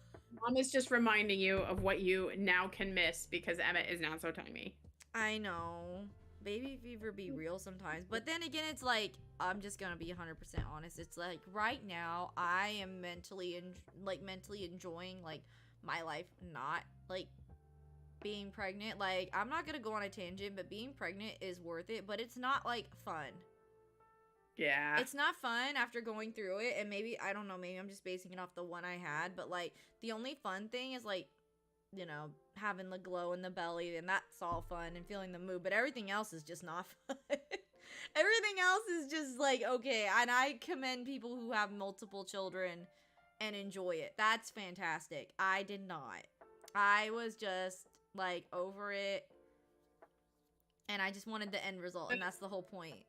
Mom is just reminding you of what you now can miss because Emmett is now so tiny. I know. Baby fever be real sometimes. But then again, it's like, I'm just gonna be 100% honest. It's like, right now, I am mentally enjoying, like, my life not, like, being pregnant. Like, I'm not gonna go on a tangent, but being pregnant is worth it. But it's not, like, fun. Yeah. It's not fun after going through it. And maybe, I don't know, maybe I'm just basing it off the one I had. But, like, the only fun thing is, like, you know, having the glow in the belly, and that's all fun, and feeling the mood, but everything else is just not fun. Everything else is just like, okay, and I commend people who have multiple children and enjoy it. That's fantastic. I did not. I was just, like, over it, and I just wanted the end result, and that's the whole point.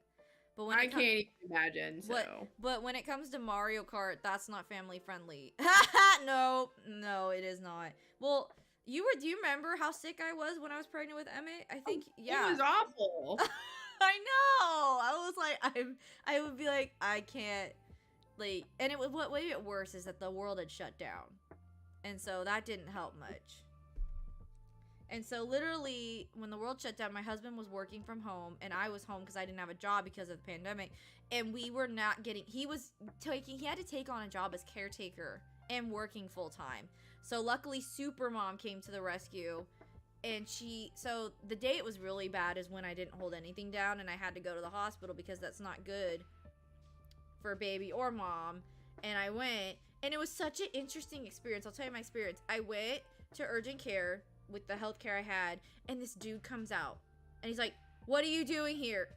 But when I can't even imagine, so. But when it comes to Mario Kart, that's not family friendly. No, it is not. Well, do you remember how sick I was when I was pregnant with Emmett? I think, yeah. It was awful. I know. I was like, I would be like, I can't, like, and it was, what made it worse is that the world had shut down. And so that didn't help much. And so literally when the world shut down, my husband was working from home and I was home because I didn't have a job because of the pandemic. And we were not getting, he had to take on a job as caretaker and working full time. So luckily Super Mom came to the rescue. And so the day it was really bad is when I didn't hold anything down and I had to go to the hospital because that's not good for baby or mom. And I went, and it was such an interesting experience. I'll tell you my experience. I went to urgent care with the healthcare I had, and this dude comes out, and he's like, "What are you doing here?"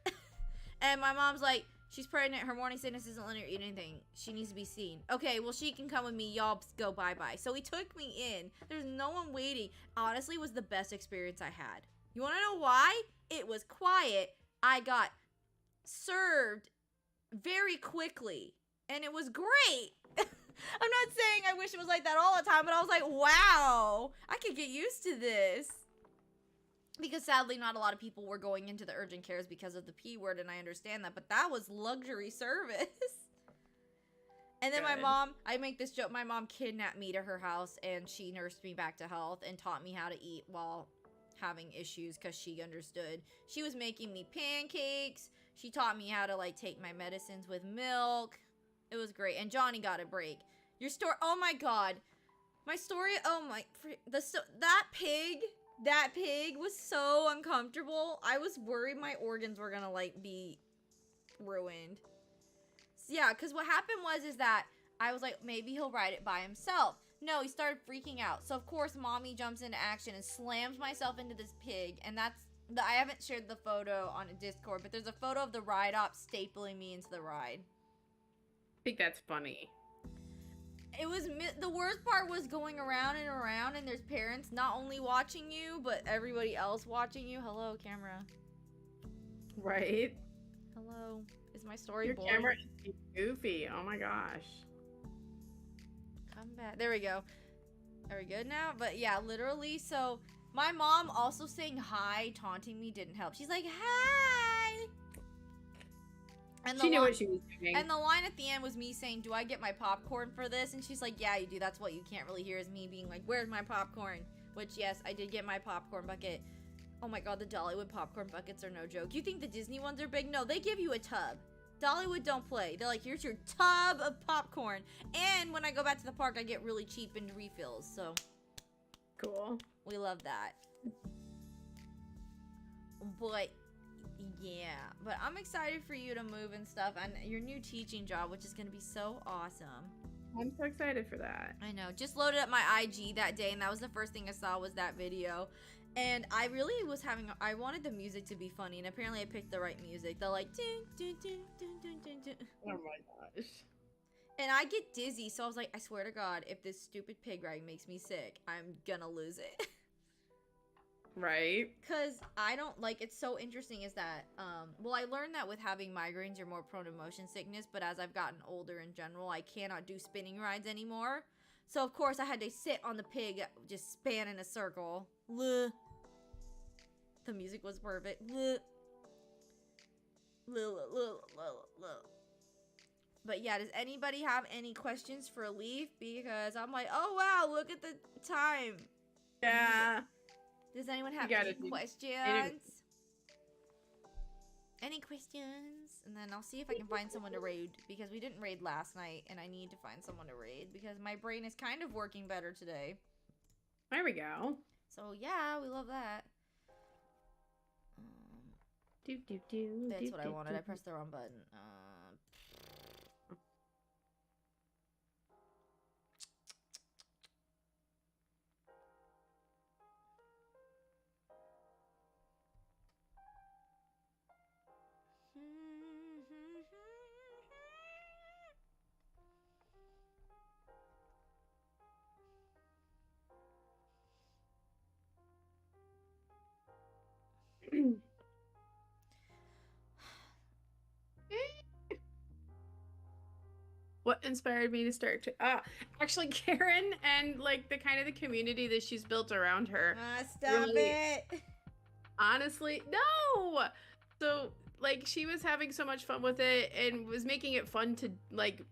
And my mom's like, "She's pregnant. Her morning sickness isn't letting her eat anything. She needs to be seen." "Okay, well, she can come with me. Y'all go bye-bye." So he took me in. There's no one waiting. Honestly, it was the best experience I had. You want to know why? It was quiet. I got served very quickly, and it was great. I'm not saying I wish it was like that all the time, but I was like, wow, I could get used to this. Because sadly, not a lot of people were going into the urgent cares because of the P word, and I understand that, but that was luxury service. And then my mom, I make this joke, my mom kidnapped me to her house, and she nursed me back to health and taught me how to eat while having issues because she understood. She was making me pancakes. She taught me how to, like, take my medicines with milk. It was great. And Johnny got a break. Your story, oh my god. My story, oh my, that pig was so uncomfortable. I was worried my organs were gonna, like, be ruined. So, yeah, because what happened is that I was like, maybe he'll ride it by himself. No, he started freaking out. So, of course, mommy jumps into action and slams myself into this pig. And I haven't shared the photo on a Discord, but there's a photo of the ride op stapling me into the ride. I think that's funny. It was, the worst part was going around and around, and there's parents not only watching you, but everybody else watching you. Hello, camera. Right? Hello. Is my story Your boring? camera is goofy. Oh my gosh. Come back. There we go. Are we good now? But yeah, literally, so my mom also saying hi, taunting me didn't help. She's like, hi! And She knew what she was doing. And the line at the end was me saying, do I get my popcorn for this? And she's like, yeah, you do. That's what you can't really hear is me being like, where's my popcorn? Which, yes, I did get my popcorn bucket. Oh my god, the Dollywood popcorn buckets are no joke. You think the Disney ones are big? No, they give you a tub. Dollywood don't play. They're like, here's your tub of popcorn. And when I go back to the park, I get really cheap and refills. So, cool. We love that. But, yeah. But I'm excited for you to move and stuff. And your new teaching job, which is going to be so awesome. I'm so excited for that. I know. Just loaded up my IG that day, and that was the first thing I saw was that video. And I really was I wanted the music to be funny, and apparently I picked the right music. They're like, dun, dun, dun, dun, dun, dun, dun. Oh my gosh. And I get dizzy, so I was like, I swear to God, if this stupid pig ride makes me sick, I'm gonna lose it. Right. Because I don't, like, it's so interesting is that, well, I learned that with having migraines, you're more prone to motion sickness, but as I've gotten older in general, I cannot do spinning rides anymore. So, of course, I had to sit on the pig, just span in a circle. Luh. The music was perfect. Luh. Luh, luh, luh, luh, luh. But yeah, does anybody have any questions for Leaf? Because I'm like, oh wow, look at the time. Yeah. Does anyone have any questions? Any questions? And then I'll see if I can find someone to raid. Because we didn't raid last night, and I need to find someone to raid. Because my brain is kind of working better today. There we go. So yeah, we love that. That's what I wanted. I pressed the wrong button. What inspired me to start to actually Karen and like the kind of the community that she's built around her. Stop it. Honestly, no. So like she was having so much fun with it and was making it fun to like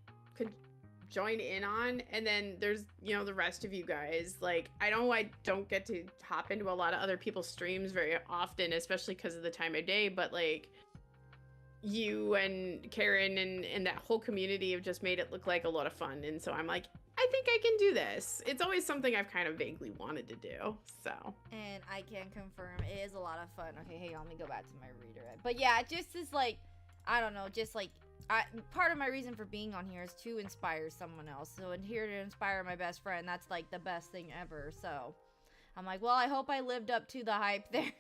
join in on, and then there's, you know, the rest of you guys. Like, I know I don't get to hop into a lot of other people's streams very often, especially because of the time of day, but like you and Karen and that whole community have just made it look like a lot of fun. And so I'm like, I think I can do this. It's always something I've kind of vaguely wanted to do. So. And I can confirm it is a lot of fun. Okay, hang on, let me go back to my redirect. But yeah, it just is like, I don't know, just like, part of my reason for being on here is to inspire someone else. So I'm here to inspire my best friend. That's like the best thing ever. So I'm like, well, I hope I lived up to the hype there.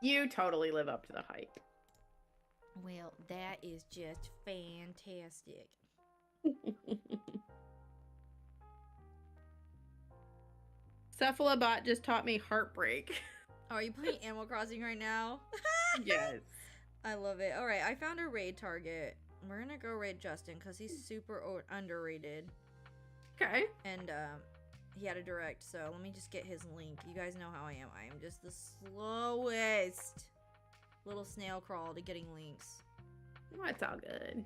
You totally live up to the hype. Well, that is just fantastic. Cephalobot just taught me heartbreak. Oh, are you playing Animal Crossing right now? Yes. I love it. Alright, I found a raid target. We're gonna go raid Justin because he's super underrated. Okay. And he had a direct, so let me just get his link. You guys know how I am. I am just the slowest little snail crawl to getting links. Oh, it's all good.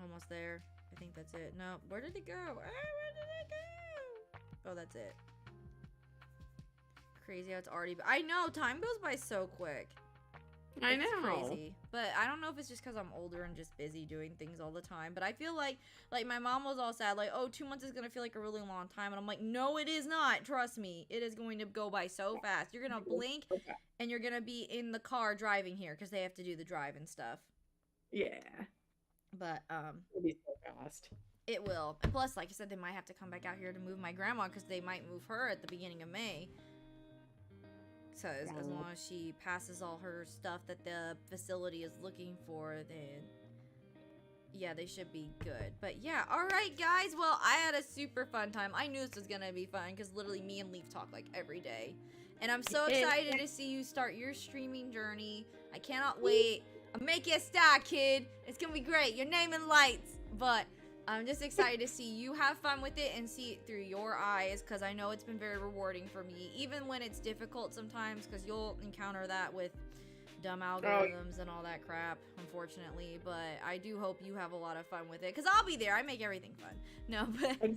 Almost there. I think that's it. No, where did it go? Ah, where did it go? Oh, that's it. Crazy how it's already. I know, time goes by so quick. I know. It's crazy. But I don't know if it's just because I'm older and just busy doing things all the time. But I feel like my mom was all sad, like, oh, 2 months is going to feel like a really long time. And I'm like, no, it is not. Trust me. It is going to go by so fast. You're going to blink and you're going to be in the car driving here because they have to do the drive and stuff. Yeah. But, It'll be so fast. it will. And plus, like I said, they might have to come back out here to move my grandma because they might move her at the beginning of May. So as long as she passes all her stuff that the facility is looking for, then yeah, they should be good. But yeah, all right, guys. Well, I had a super fun time. I knew this was gonna be fun because literally me and Leaf talk like every day, and I'm so excited to see you start your streaming journey. I cannot wait. I'll make you a star, kid. It's gonna be great. Your name in lights. But I'm just excited to see you have fun with it and see it through your eyes, because I know it's been very rewarding for me, even when it's difficult sometimes, because you'll encounter that with dumb algorithms and all that crap, unfortunately. But I do hope you have a lot of fun with it, because I'll be there. I make everything fun. No, but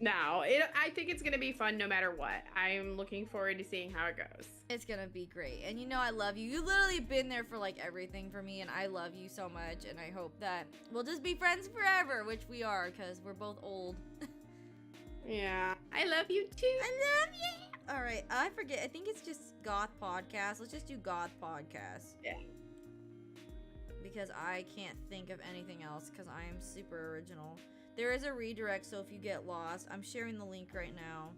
no, I think it's gonna be fun no matter what. I'm looking forward to seeing how it goes. it's gonna be great. And you know I love you. You literally been there for like everything for me, and I love you so much, and I hope that we'll just be friends forever, which we are, because we're both old. Yeah, I love you too. I love you. All right, I forget. I think it's just Goth Podcast. Let's just do Goth Podcast. Yeah. Because I can't think of anything else, because I am super original. There is a redirect, so if you get lost, I'm sharing the link right now.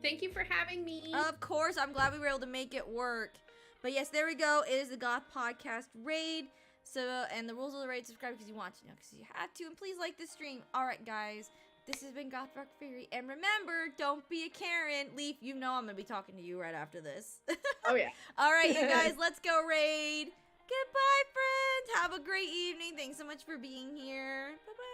Thank you for having me. Of course, I'm glad we were able to make it work. But yes, there we go. It is the Goth Podcast raid. So, and the rules of the raid, subscribe because you want to know, because you had to, and please like this stream. All right, guys, this has been Goth Rock Fairy, and remember, don't be a Karen. Leaf, you know I'm gonna be talking to you right after this. Oh yeah. All right, you guys, let's go raid. Goodbye, friends. Have a great evening. Thanks so much for being here. Bye-bye.